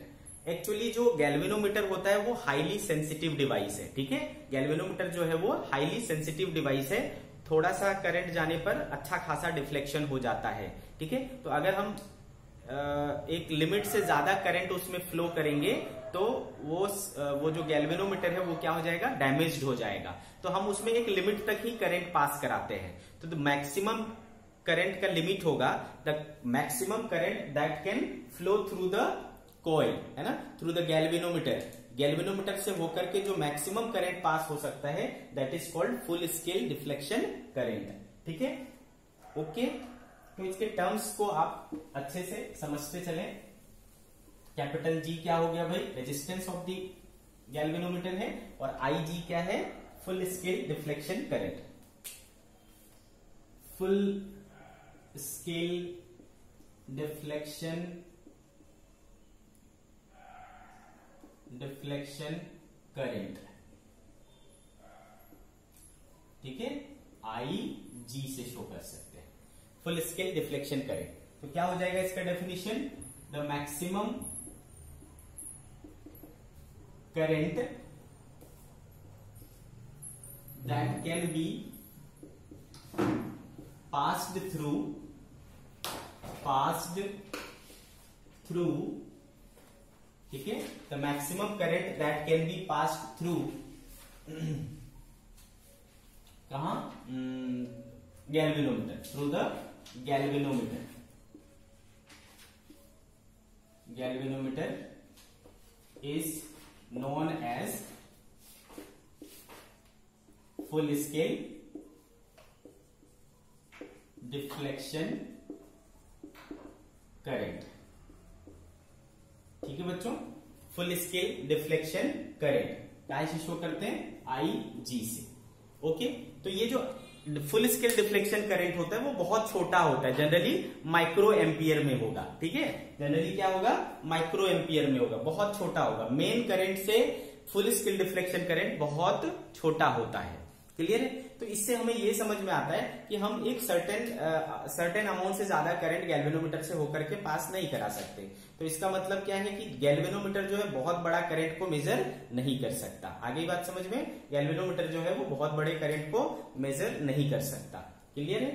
actually जो गैल्वेनोमीटर होता है वो हाईली सेंसिटिव डिवाइस है, ठीक है। गैल्वेनोमीटर जो है वो हाईली सेंसिटिव डिवाइस है, थोड़ा सा करंट जाने पर अच्छा खासा डिफ्लेक्शन हो जाता है, ठीक है। तो अगर हम एक लिमिट से ज्यादा करंट उसमें फ्लो करेंगे तो वो जो गैल्वेनोमीटर है वो क्या हो जाएगा, डैमेज्ड हो जाएगा। तो हम उसमें एक लिमिट तक ही करंट पास कराते हैं। तो मैक्सिमम करंट का लिमिट होगा, the maximum current that can flow through the coil, है ना, थ्रू द गैल्वेनोमीटर। गैल्वेनोमीटर से होकर के जो मैक्सिमम करंट पास हो सकता है that is called full scale deflection current, ठीक है। ओके, तो इसके टर्म्स को आप अच्छे से समझते चलें। कैपिटल G क्या हो गया भाई, रेजिस्टेंस ऑफ द गैल्वेनोमीटर है, और IG क्या है, full scale deflection current. Full scale deflection current, ठीक है, IG से शो कर सकते हैं, फुल स्केल डिफ्लेक्शन करंट। तो क्या हो जाएगा इसका definition, the maximum current that can be passed through, ठीक है, the maximum current that can be passed through कहां, galvanometer, through the galvanometer is known as full scale deflection current, ठीक है बच्चों। फुल स्केल डिफ्लेक्शन करंट क्या से शो करते हैं, IG से। ओके, तो ये जो फुल स्केल डिफ्लेक्शन करंट होता है वो बहुत छोटा होता है, जनरली माइक्रो एम्पियर में होगा, ठीक है। जनरली क्या होगा, माइक्रो एम्पियर में होगा, बहुत छोटा होगा। मेन करंट से फुल स्केल डिफ्लेक्शन करंट बहुत छोटा होता है, क्लियर है। तो इससे हमें ये समझ में आता है कि हम एक सर्टेन अमाउंट से ज्यादा करंट गैल्वेनोमीटर से होकर के पास नहीं करा सकते। तो इसका मतलब क्या है कि गैल्वेनोमीटर जो है बहुत बड़ा करंट को मेजर नहीं कर सकता। आगे बात समझ में, गैल्वेनोमीटर जो है वो बहुत बड़े करंट को मेजर नहीं कर सकता, क्लियर है।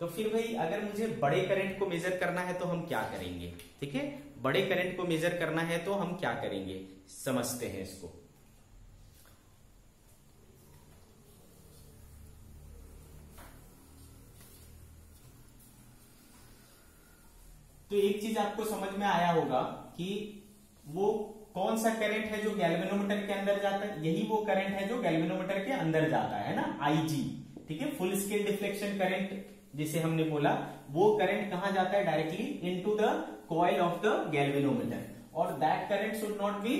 तो फिर भाई अगर मुझे बड़े करंट को मेजर करना है तो हम क्या करेंगे, ठीक है। बड़े करंट को मेजर करना है तो हम क्या करेंगे, समझते हैं इसको। तो एक चीज आपको समझ में आया होगा कि वो कौन सा करंट है जो गैल्वेनोमीटर के अंदर जाता है, यही वो करंट है जो गैल्वेनोमीटर के अंदर जाता है ना, IG, ठीक है। फुल स्केल डिफ्लेक्शन करंट जिसे हमने बोला, वो करंट कहां जाता है, directly into the coil of the galvanometer, और that current should not be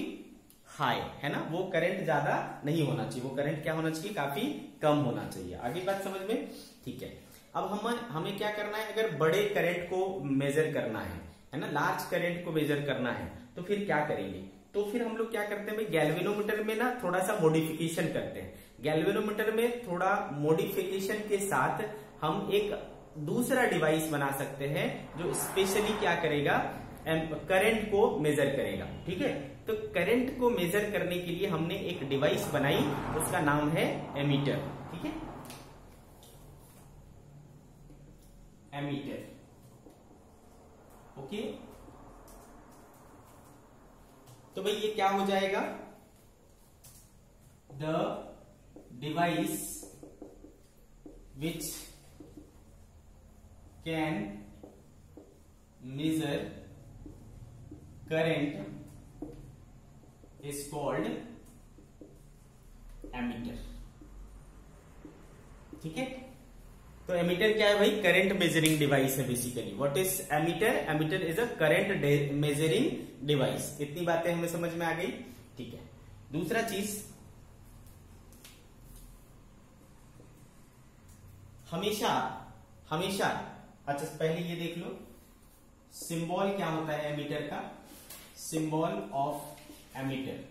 high, है ना। वो करंट ज्यादा नहीं होना चाहिए, वो करंट क्या होना चाहिए, काफी कम होना चाहिए। आगे बात समझ में, ठीक है। अब हमें क्या करना है, अगर बड़े करंट को मेजर करना है ना, लार्ज करंट को मेजर करना है, तो फिर क्या करेंगे। तो फिर हम लोग क्या करते हैं, गैल्वेनोमीटर में ना थोड़ा सा मॉडिफिकेशन करते हैं। गैल्वेनोमीटर में थोड़ा मॉडिफिकेशन के साथ हम एक दूसरा डिवाइस बना सकते हैं जो स्पेशली क्या करेगा, करंट को मेजर करेगा, ठीक है। तो करंट को मेजर करने के लिए हमने एक डिवाइस बनाई, उसका नाम है एमीटर, ठीक है, एमीटर। ओके, तो भाई ये क्या हो जाएगा, the device which can measure current is called ammeter. ठीक है, तो एमीटर क्या है भाई, करंट मेजरिंग डिवाइस है basically. What is ammeter, ammeter is a current measuring device. इतनी बातें हमें समझ में आ गई। ठीक है, दूसरा चीज, हमेशा हमेशा, अच्छा पहले ये देख लो सिंबल क्या होता है एमीटर का, सिंबल ऑफ एमीटर,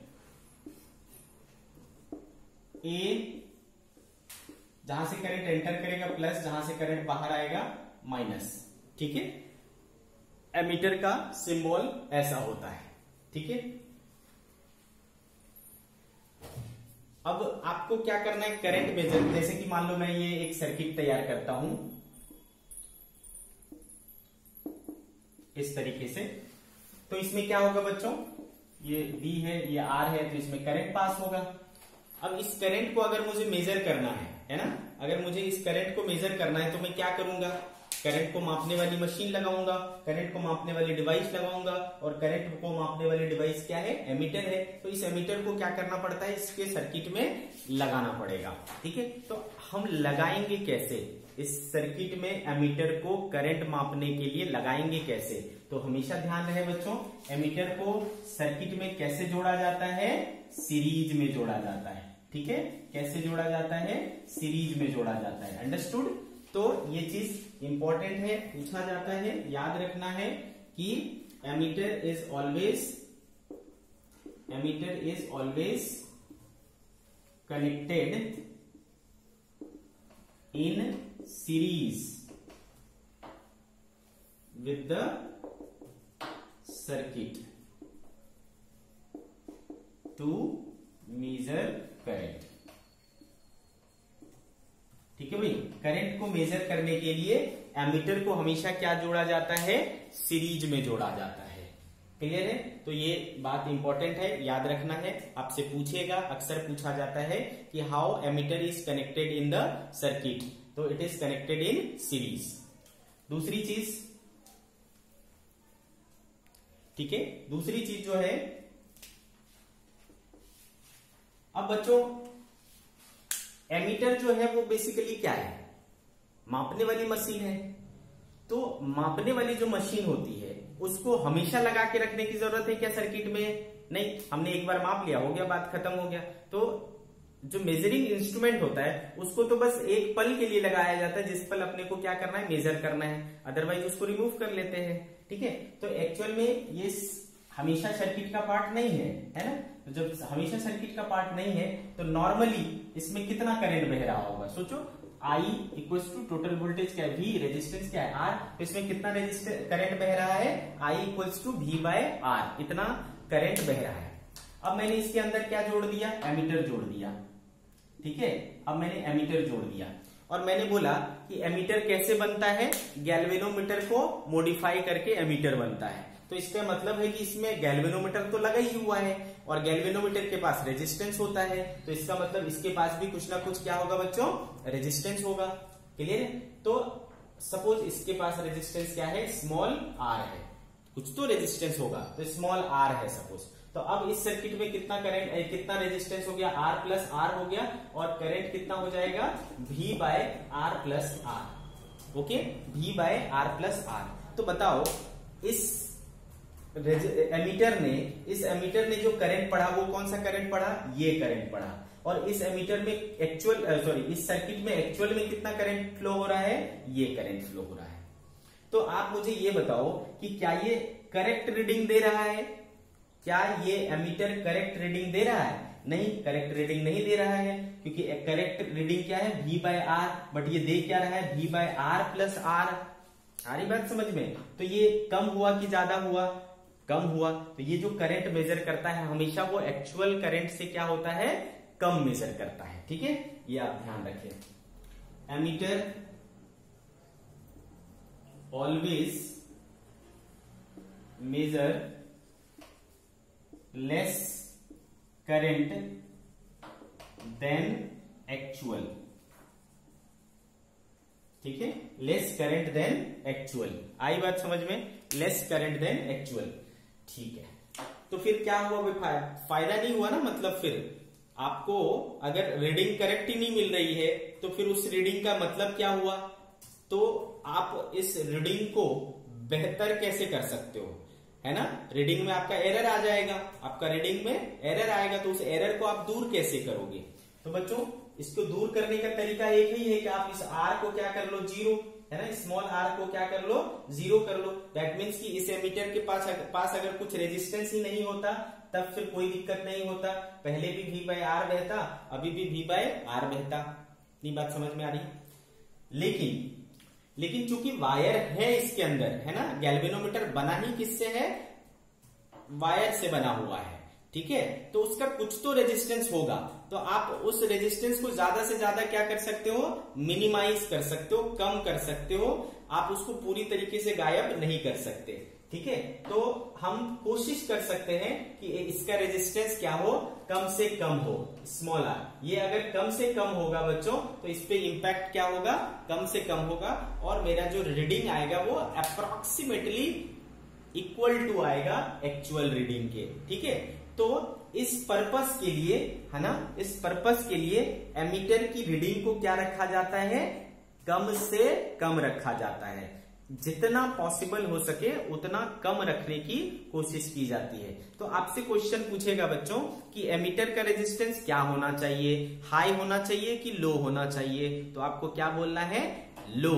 ए जहां से करंट एंटर करेगा प्लस, जहां से करंट बाहर आएगा माइनस। ठीक है, एमीटर का सिंबल ऐसा होता है। ठीक है, अब आपको क्या करना है, करंट मेजर, जैसे कि मान लो मैं ये एक सर्किट तैयार करता हूं इस तरीके से, तो इसमें क्या होगा बच्चों, ये V है, ये R है, तो इसमें करंट पास होगा। अब इस करंट को अगर मुझे मेजर करना है ना, अगर मुझे इस करंट को मेजर करना है तो मैं क्या करूंगा, करंट को मापने वाली मशीन लगाऊंगा, करंट को मापने वाली डिवाइस लगाऊंगा, और करंट को मापने वाली डिवाइस क्या है, एमीटर है। तो इस एमीटर को क्या करना पड़ता है, इसके सर्किट में लगाना पड़ेगा। ठीक है, तो हम लगाएंगे कैसे इस सर्किट में, एमीटर को करंट मापने के लिए लगाएंगे कैसे, तो हमेशा ध्यान रहे बच्चों, एमीटर को सर्किट में कैसे जोड़ा जाता है, सीरीज में जोड़ा जाता है। ठीक है, कैसे जोड़ा जाता है, सीरीज में जोड़ा जाता है। अंडरस्टूड, तो ये चीज इंपॉर्टेंट है, पूछा जाता है, याद रखना है कि ammeter is always connected in series with the circuit to measure current. ठीक है भाई, करंट को मेजर करने के लिए एमीटर को हमेशा क्या जोड़ा जाता है, सीरीज में जोड़ा जाता है। क्लियर है, तो ये बात इंपॉर्टेंट है, याद रखना है, आपसे पूछेगा, अक्सर पूछा जाता है कि how ammeter is connected in the circuit, तो it is connected in series. दूसरी चीज, ठीक है, दूसरी चीज जो है, अब बच्चों एमीटर जो है वो बेसिकली क्या है, मापने वाली मशीन है। तो मापने वाली जो मशीन होती है उसको हमेशा लगा के रखने की जरूरत है क्या सर्किट में, नहीं, हमने एक बार माप लिया, हो गया, बात खत्म हो गया। तो जो मेजरिंग इंस्ट्रूमेंट होता है उसको तो बस एक पल के लिए लगाया जाता है, जिस पल अपने को क्या करना है, मेजर करना है, अदरवाइज उसको रिमूव कर लेते हैं। ठीक है, तो एक्चुअल में ये हमेशा सर्किट का पार्ट नहीं है ना, तो जब हमेशा सर्किट का पार्ट नहीं है तो नॉर्मली इसमें कितना करंट बह रहा होगा, सोचो, I equals to total voltage क्या है, V, रेजिस्टेंस क्या है, R, तो इसमें कितना करंट बह रहा है, I equals to V by R, इतना करंट बह रहा है। अब मैंने इसके अंदर क्या जोड़ दिया, एमीटर जोड़ दिया। ठीक है, अब मैंने एमीटर जोड़ दिया और मैंने बोला कि एमीटर कैसे बनता है, गैल्वेनोमीटर को मॉडिफाई करके एमीटर बनता है। तो इसका मतलब है कि इसमें गैल्वेनोमीटर तो लगा ही हुआ है और गैल्वेनोमीटर के पास रेजिस्टेंस होता है, तो इसका मतलब इसके पास भी कुछ ना कुछ क्या होगा बच्चों, रेजिस्टेंस होगा। क्लियर है, तो सपोज इसके पास रेजिस्टेंस क्या है, स्मॉल r है, कुछ तो रेजिस्टेंस होगा, तो स्मॉल r है सपोज। तो अब इस सर्किट में कितना करंट, कितना रेजिस्टेंस हो गया, R प्लस R हो गया, और करंट कितना हो जाएगा, V by R plus R। Okay, V by R plus R। तो बताओ इस एमीटर ने जो करंट पढ़ा वो कौन सा करंट पढ़ा, ये करंट पढ़ा, और इस एमीटर में इस सर्किट में एक्चुअल में कितना करंट फ्लो हो रहा है, ये करंट फ्लो हो रहा है। तो आप मुझे ये बताओ कि क्या ये करेक्ट रीडिंग दे रहा है, क्या ये एमीटर करेक्ट रीडिंग दे रहा है, नहीं, करेक्ट रीडिंग नहीं दे रहा है, क्योंकि करेक्ट रीडिंग क्या है, V बाय R, बट ये दे क्या रहा है, V by R plus R। आ रही बात समझ में, तो ये कम हुआ कि ज्यादा हुआ, कम हुआ, तो ये जो करंट मेजर करता है हमेशा वो एक्चुअल करंट से क्या होता है, कम मेजर करता है। ठीक है, ये आप ध्यान रखें, ammeter always measure less current than actual, ठीक है, लेस करंट देन एक्चुअल। आई बात समझ में, लेस करंट देन एक्चुअल, ठीक है। तो फिर क्या हुआ भाई, फायदा नहीं हुआ ना, मतलब फिर आपको अगर रीडिंग करेक्ट ही नहीं मिल रही है तो फिर उस रीडिंग का मतलब क्या हुआ, तो आप इस रीडिंग को बेहतर कैसे कर सकते हो, है ना। रीडिंग में आपका एरर आ जाएगा, आपका रीडिंग में एरर आएगा, तो उस एरर को आप दूर कैसे करोगे। तो बच्चों इसको दूर करने का तरीका एक ही है कि आप इस आर को क्या कर लो, जीरो, है ना, स्मॉल आर को क्या कर लो, जीरो कर लो। दैट मीन्स कि इस एमीटर के पास अगर कुछ रेजिस्टेंस ही नहीं होता तब फिर कोई दिक्कत नहीं होता, पहले भी V बाय आर बहता, अभी भी V बाय आर बहता। इतनी बात समझ में आ रही है। लेकिन चूंकि वायर है इसके अंदर, है ना, गैल्वेनोमीटर बना ही किससे है, वायर से बना हुआ है, ठीक है, तो उसका कुछ तो रेजिस्टेंस होगा, तो आप उस रेजिस्टेंस को ज्यादा से ज्यादा क्या कर सकते हो, मिनिमाइज कर सकते हो, कम कर सकते हो, आप उसको पूरी तरीके से गायब नहीं कर सकते, ठीक है। तो हम कोशिश कर सकते हैं कि इसका रेजिस्टेंस क्या हो, कम से कम हो, स्मॉल आर। ये अगर कम से कम होगा बच्चों तो इस पे इंपैक्ट क्या होगा, कम से कम होगा, और मेरा जो रीडिंग आएगा वो अप्रोक्सीमेटली इक्वल टू आएगा एक्चुअल रीडिंग के, ठीक है। तो इस पर्पस के लिए, है ना, इस पर्पस के लिए एमीटर की रीडिंग को क्या रखा जाता है, कम से कम रखा जाता है, जितना पॉसिबल हो सके उतना कम रखने की कोशिश की जाती है। तो आपसे क्वेश्चन पूछेगा बच्चों कि एमीटर का रेजिस्टेंस क्या होना चाहिए, हाई होना चाहिए कि लो होना चाहिए, तो आपको क्या बोलना है, low,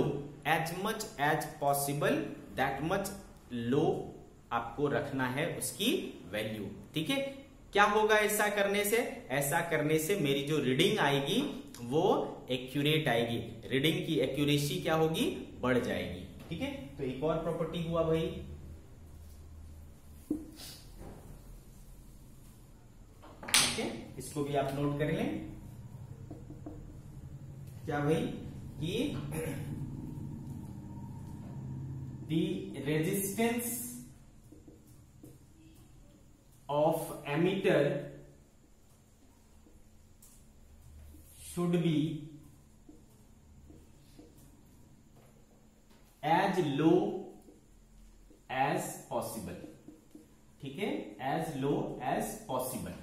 as much as possible that much low आपको रखना है उसकी वैल्यू, ठीक है। क्या होगा ऐसा करने से, ऐसा करने से मेरी जो रीडिंग आएगी वो एक्यूरेट आएगी, रीडिंग की एक्यूरेसी क्या होगी, बढ़ जाएगी, ठीक है। तो एक और प्रॉपर्टी हुआ भाई, ठीक है, इसको भी आप नोट कर लें। क्या भाई, कि the resistance of emitter should be as low as possible, ठीक है, as low as possible,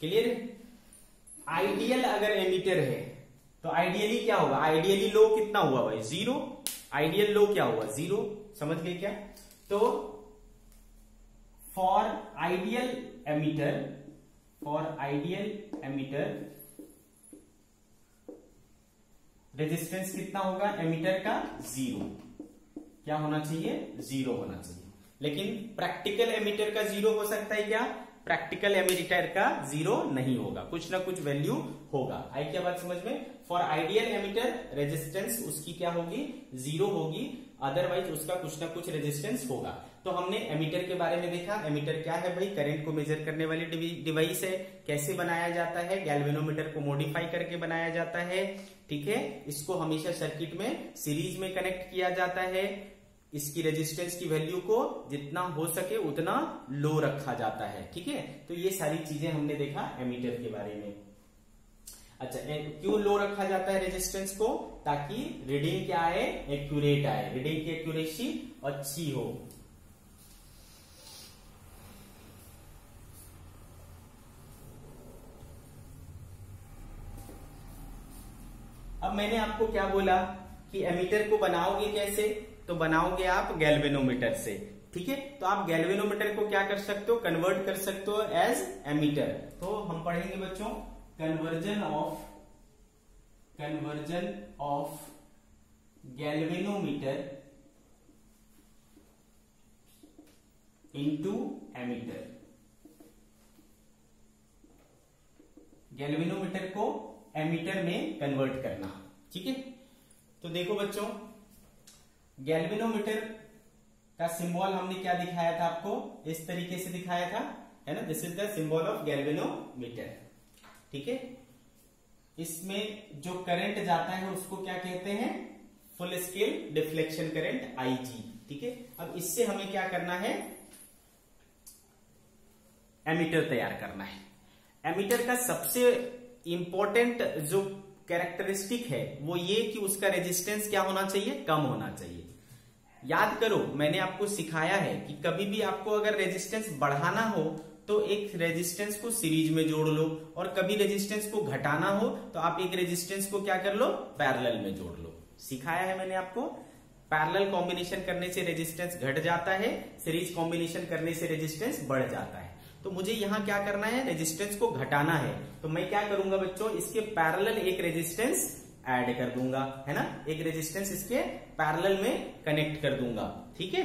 clear है। आइडियल अगर एमीटर है तो आइडियली क्या होगा, आइडियली लो कितना हुआ भाई, जीरो, आइडियल लो क्या हुआ, जीरो, समझ गए क्या। तो फॉर आइडियल एमीटर रेजिस्टेंस कितना होगा एमीटर का, जीरो, क्या होना चाहिए, जीरो होना चाहिए। लेकिन प्रैक्टिकल एमीटर का जीरो हो सकता है क्या, प्रैक्टिकल एमीटर का जीरो नहीं होगा, कुछ ना कुछ वैल्यू होगा। आई क्या बात समझ में। फॉर आइडियल एमीटर रेजिस्टेंस उसकी क्या होगी, जीरो होगी, अदरवाइज उसका कुछ ना कुछ रेजिस्टेंस होगा। तो हमने एमीटर के बारे में देखा, एमीटर क्या है भाई, करंट को मेजर करने वाली डिवाइस है। कैसे बनाया जाता है, गैल्वेनोमीटर को मॉडिफाई करके बनाया जाता है, ठीक है। इसको हमेशा सर्किट में सीरीज में कनेक्ट किया जाता है, इसकी रेजिस्टेंस की वैल्यू को जितना हो सके उतना लो रखा जाता है, ठीक है। तो ये सारी चीजें हमने देखा एमीटर के बारे में। अच्छा, क्यों लो रखा जाता है रेजिस्टेंस को, ताकि रीडिंग क्या आए, एक्यूरेट आए, रीडिंग की एक्यूरेसी अच्छी हो। अब मैंने आपको क्या बोला कि एमीटर को बनाओगे कैसे, तो बनाओगे आप गैल्वेनोमीटर से, ठीक है। तो आप गैल्वेनोमीटर को क्या कर सकते हो, कन्वर्ट कर सकते हो एज एमीटर। तो हम पढ़ेंगे बच्चों conversion of galvanometer into ammeter. Galvanometer को एमीटर में कन्वर्ट करना, ठीक है। तो देखो बच्चों, गैल्वेनोमीटर का सिंबल हमने क्या दिखाया था आपको, इस तरीके से दिखाया था, है ना, this is the symbol of galvanometer, ठीक है। इसमें जो करंट जाता है उसको क्या कहते हैं, full scale deflection current, IG, ठीक है। अब इससे हमें क्या करना है, एमीटर तैयार करना है। एमीटर का सबसे इंपॉर्टेंट जो कैरेक्टरिस्टिक है वो ये कि उसका रेजिस्टेंस क्या होना चाहिए, कम होना चाहिए। याद करो मैंने आपको सिखाया है कि कभी भी आपको अगर रेजिस्टेंस बढ़ाना हो तो एक रेजिस्टेंस को सीरीज में जोड़ लो, और कभी रेजिस्टेंस को घटाना हो तो आप एक रेजिस्टेंस को क्या कर लो, पैरेलल में जोड़ लो। सिखाया है मैंने आपको। पैरेलल कॉम्बिनेशन करने से रेजिस्टेंस घट जाता है, सीरीज कॉम्बिनेशन करने से रेजिस्टेंस बढ़ जाता है। तो मुझे यहां क्या करना है, रेजिस्टेंस को घटाना है। तो मैं क्या करूंगा बच्चों, इसके पैरेलल एक रेजिस्टेंस ऐड कर दूंगा, है ना, एक रेजिस्टेंस इसके पैरेलल में कनेक्ट कर दूंगा। ठीक है।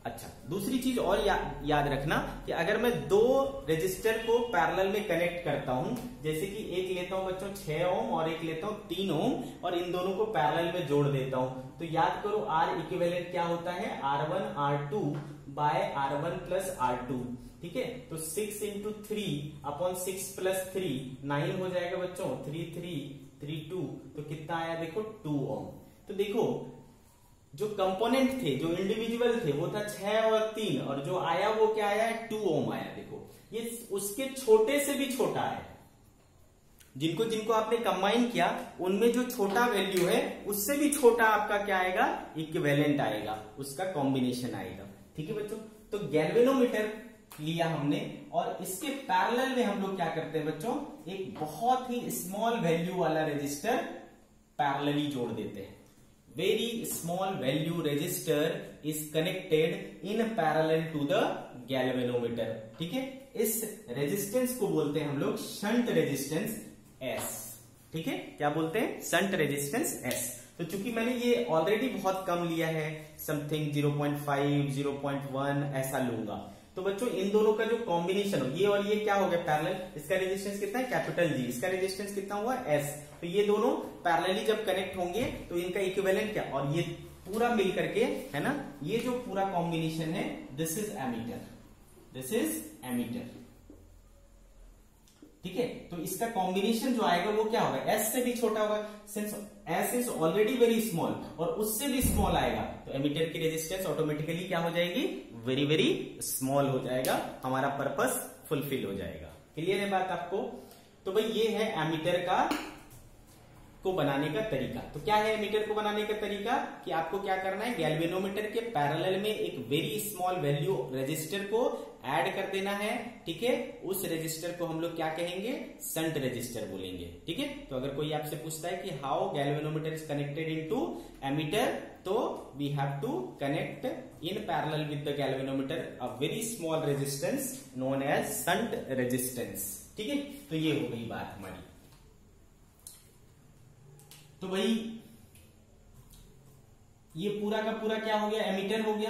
अच्छा, दूसरी चीज और याद रखना कि अगर मैं दो रेजिस्टर को पैरेलल में कनेक्ट करता हूं, जैसे कि एक लेता हूं बच्चों 6 ओम और एक लेता हूं 3 ओम, और इन दोनों को पैरेलल में जोड़ देता हूं, तो याद करो आर इक्विवेलेंट क्या होता है, R1 R2 bye R1 plus R2। ठीक है। तो 6 इंटू 3 अपॉन 6 प्लस 3 9 हो जाएगा बच्चों, 3 3 3 2, तो कितना आया देखो 2 ओम। तो देखो जो कंपोनेंट थे, जो इंडिविजुअल थे वो था 6 और 3, और जो आया वो क्या आया, 2 ओम आया। देखो ये उसके छोटे से भी छोटा है, जिनको जिनको आपने कंबाइन किया उनमें जो छोटा वैल्यू है उससे भी छोटा आपका क्या आएगा, इक्विवेलेंट आएगा, उसका कॉम्बिनेशन आएगा। ठीक है बच्चों। तो गैल्वेनोमीटर लिया हमने, और इसके पैरेलल में हम लोग क्या करते हैं बच्चों, एक बहुत ही स्मॉल वैल्यू वाला रेजिस्टर पैरेलली जोड़ देते हैं। Very small value resistor is connected in parallel to the galvanometer. ठीक है। इस रेजिस्टेंस को बोलते हैं हम लोग शंट रेजिस्टेंस एस। ठीक है। क्या बोलते हैं, शंट रेजिस्टेंस एस। तो चूंकि मैंने ये ऑलरेडी बहुत कम लिया है, समथिंग 0.5 0.1 ऐसा लूंगा, तो बच्चों इन दोनों का जो कॉम्बिनेशन हो, ये और ये क्या हो गया पैरेलल, इसका रेजिस्टेंस कितना है, कैपिटल जी, इसका रेजिस्टेंस कितना हुआ, एस। तो ये दोनों पैरेलली जब कनेक्ट होंगे तो इनका इक्विवेलेंट क्या, और ये पूरा मिल करके, है ना, ये जो पूरा कॉम्बिनेशन है, this is ammeter, this is ammeter. ठीक है। तो इसका कॉम्बिनेशन जो आएगा वो क्या होगा, एस से भी छोटा होगा, since S is already very small, और उससे भी स्मॉल आएगा, तो एमीटर की रेजिस्टेंस ऑटोमेटिकली क्या हो जाएगी, वेरी वेरी स्मॉल हो जाएगा, हमारा पर्पस फुलफिल हो जाएगा। क्लियर है बात आपको। तो भाई ये है एमीटर का को बनाने का तरीका। तो क्या है एमीटर को बनाने का तरीका, कि आपको क्या करना है, गैल्वेनोमीटर के पैरेलल में एक वेरी स्मॉल वैल्यू रेजिस्टर को ऐड कर देना है। ठीक है। उस रेजिस्टर को हम लोग क्या कहेंगे, शंट रेजिस्टर बोलेंगे। ठीक है। तो अगर कोई आपसे पूछता है कि how galvanometer is connected into ammeter, तो we have to connect in parallel with the galvanometer a very small resistance known as shunt resistance. ठीक है। तो ये हो गई बात हमारी। तो भाई ये पूरा का पूरा क्या हो गया, एमीटर हो गया,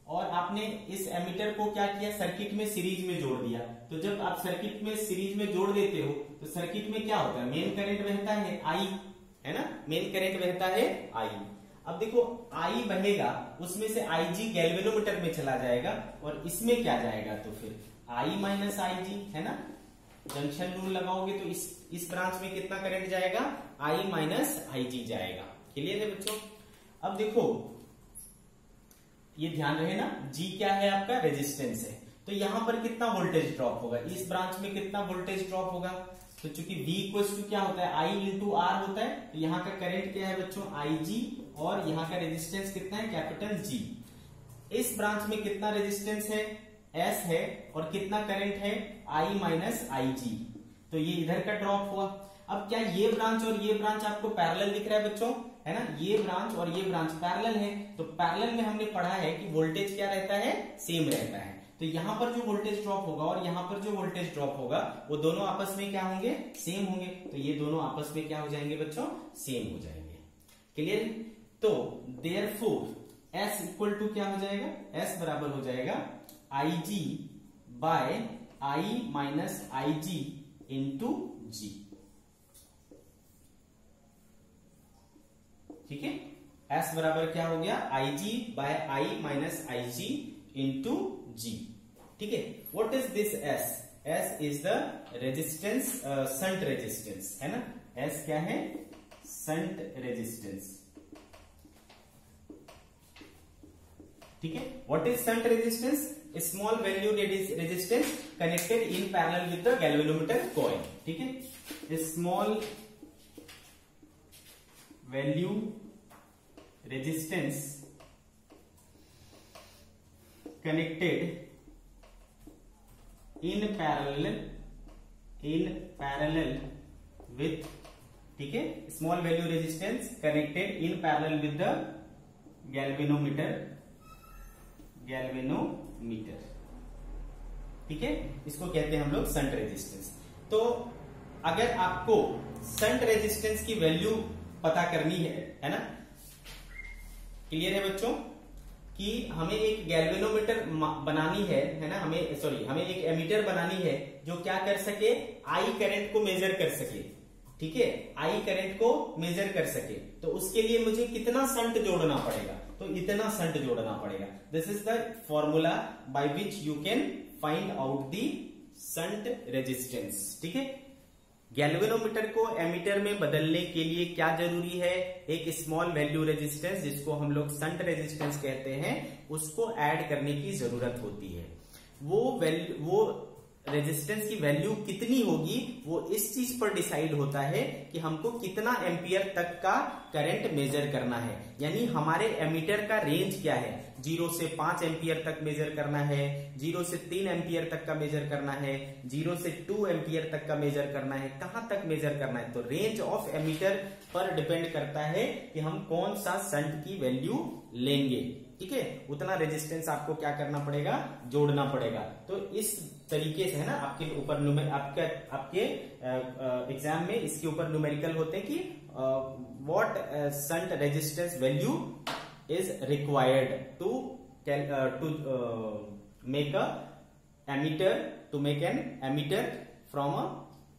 और आपने इस एमीटर को क्या किया, सर्किट में सीरीज में जोड़ दिया। तो जब आप सर्किट में सीरीज में जोड़ देते हो तो सर्किट में क्या होता है, मेन करंट बहता है आई, है ना, मेन करंट बहता है आई। अब देखो आई बहेगा, उसमें से आई जी गैल्वेनोमीटर में चला जाएगा, और इसमें क्या जाएगा, तो फिर आई माइनस आई जी, है ना, जंक्शन रूल लगाओगे तो इस ब्रांच में कितना करंट जाएगा, आई माइनस आई जी जाएगा। क्लियर है बच्चों। अब देखो ये ध्यान रहे ना, जी क्या है आपका, रेजिस्टेंस है, तो यहां पर कितना वोल्टेज ड्रॉप होगा, इस ब्रांच में कितना वोल्टेज ड्रॉप होगा, तो चूंकि V इक्वल्स टू क्या होता है, आई इंटू आर होता है, तो यहाँ का करंट क्या है बच्चों, आई जी, और यहाँ का रेजिस्टेंस कितना है, कैपिटल जी। इस ब्रांच में कितना रेजिस्टेंस है, एस है, और कितना करंट है, आई माइनस आई जी, तो ये इधर का ड्रॉप हुआ। अब क्या ये ब्रांच और ये ब्रांच आपको पैरेलल दिख रहा है बच्चों, है ना, ये ब्रांच और ये ब्रांच पैरेलल है, तो पैरेलल में हमने पढ़ा है कि वोल्टेज क्या रहता है, सेम रहता है। तो यहां पर जो वोल्टेज ड्रॉप होगा और यहां पर जो वोल्टेज ड्रॉप होगा वो दोनों आपस में क्या होंगे, सेम होंगे, तो ये दोनों आपस में क्या हो जाएंगे बच्चों, सेम हो जाएंगे। क्लियर। तो देयरफॉर एस इक्वल टू क्या हो जाएगा, एस बराबर हो जाएगा आई जी बाय आई माइनस आई जी इंटू जी। ठीक है। एस बराबर क्या हो गया, आई जी बाय आई माइनस आई जी इंटू जी। ठीक है। What is this S, S is the resistance, shunt resistance, है ना, एस क्या है, शंट रेजिस्टेंस। ठीक है। What is shunt resistance, small value resistance connected in parallel with the galvanometer coil. ठीक है, small value resistance connected in parallel with, ठीक है, small value resistance connected in parallel with the galvanometer, ठीक है, इसको कहते हैं हम लोग शंट रेजिस्टेंस। तो अगर आपको शंट रेजिस्टेंस की वैल्यू पता करनी है ना, क्लियर है बच्चों, कि हमें एक गैल्वेनोमीटर बनानी है ना, हमें एक एमीटर बनानी है जो क्या कर सके, आई करंट को मेजर कर सके। ठीक है, आई करंट को मेजर कर सके, तो उसके लिए मुझे कितना शंट जोड़ना पड़ेगा, तो इतना शंट जोड़ना पड़ेगा। This is the formula by which you can find out the shunt resistance. ठीक है, गैल्वेनोमीटर को एमीटर में बदलने के लिए क्या जरूरी है, एक स्मॉल वैल्यू रेजिस्टेंस जिसको हम लोग शंट रेजिस्टेंस कहते हैं, उसको ऐड करने की जरूरत होती है। वो रेजिस्टेंस की वैल्यू कितनी होगी वो इस चीज पर डिसाइड होता है कि हमको कितना एम्पियर तक का करंट मेजर करना है, यानी हमारे एमीटर का रेंज क्या है, 0 से 5 एम्पियर तक मेजर करना है, 0 से 3 एम्पियर तक का मेजर करना है, 0 से 2 एम्पियर तक का मेजर करना है, कहां तक मेजर करना है। तो रेंज ऑफ एमीटर पर डिपेंड करता है कि हम कौन सा शंट की वैल्यू लेंगे। ठीक है, उतना रेजिस्टेंस आपको क्या करना पड़ेगा, जोड़ना पड़ेगा। तो इस तरीके से है ना, आपके ऊपर आपके एग्जाम में इसके ऊपर न्यूमेरिकल होते हैं कि what shunt resistance value is required to make an ammeter from a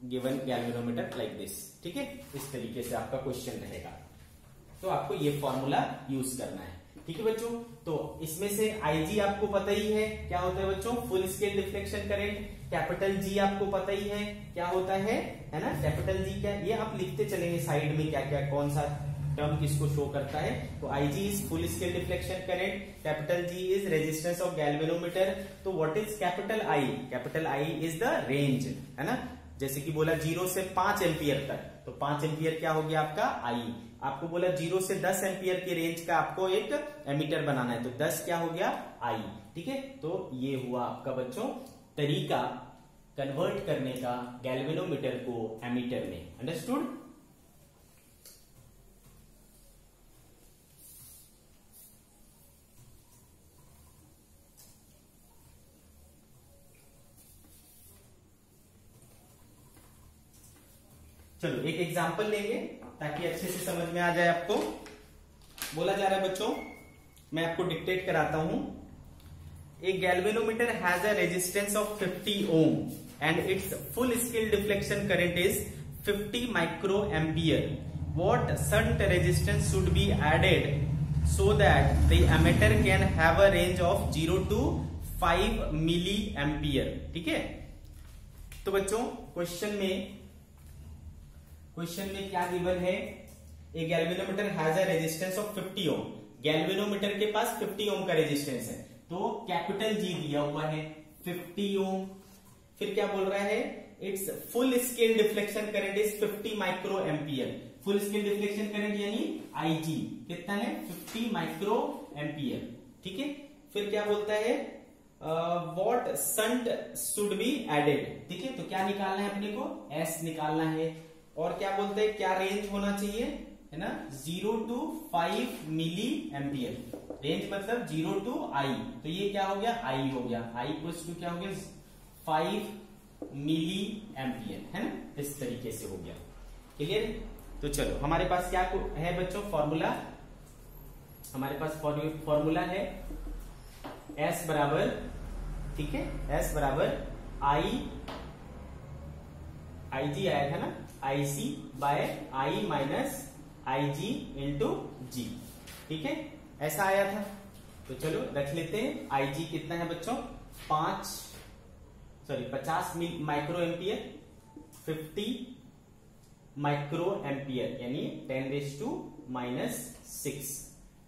given galvanometer like this. ठीक है, इस तरीके से आपका क्वेश्चन रहेगा, तो आपको ये फॉर्मूला यूज करना है। ठीक है बच्चों, तो इसमें से IG आपको पता ही है क्या होता है बच्चों, full scale deflection current. Capital G आपको पता ही है क्या होता है ना, कैपिटल G क्या, ये आप लिखते चलेंगे साइड में क्या क्या कौन सा टर्म किसको शो करता है। तो IG is full scale deflection current, capital G is resistance of galvanometer. तो what is capital I, capital I is the range, है ना, जैसे कि बोला 0 से 5 एम्पियर तक, तो 5 एम्पियर क्या हो गया आपका I। आपको बोला 0 से 10 एम्पियर की रेंज का आपको एक एमीटर बनाना है, तो 10 क्या हो गया I। ठीक है, तो ये हुआ आपका बच्चों तरीका कन्वर्ट करने का गैल्वेनोमीटर को एमीटर में। अंडरस्टूड। चलो एक एग्जांपल लेंगे ताकि अच्छे से समझ में आ जाए आपको। बोला जा रहा है बच्चों, मैं आपको डिक्टेट कराता हूं, a galvanometer has a resistance of 50 ohm and its full scale deflection current is 50 microampere. What shunt resistance should be added so that the ammeter can have a range of 0 to 5 milliampere. ठीक है, तो बच्चों क्वेश्चन में क्या गिवन है, a galvanometer has a resistance of 50 ohm. Galvanometer के पास 50 ओम का रेजिस्टेंस है, तो कैपिटल G दिया हुआ है 50 ओम। फिर क्या बोल रहा है, it's full scale deflection current is 50 micro ampere. Full scale deflection current यानी IG कितना है, 50 माइक्रो एम्पियर। ठीक है, फिर क्या बोलता है, what shunt should be added. ठीक है, तो क्या निकालना है अपने को, S निकालना है। और क्या बोलते हैं, क्या रेंज होना चाहिए, है ना, 0 to 5 मिली एम्पियर। रेंज मतलब 0 to I, तो ये क्या हो गया, I हो गया, I इक्वल्स टू क्या हो गया, 5 मिली एम्पियर, है ना, इस तरीके से हो गया। क्लियर। तो चलो हमारे पास क्या है बच्चों, फॉर्मूला, हमारे पास फॉर्मूला है S बराबर, ठीक है, S बराबर IG आया था ना, IC by I minus IG into G। ठीक है, ऐसा आया था, तो चलो रख लेते हैं। IG कितना है बच्चों, 50 माइक्रो एम्पियर, 50 माइक्रो एम्पियर यानी 10⁻⁻⁶।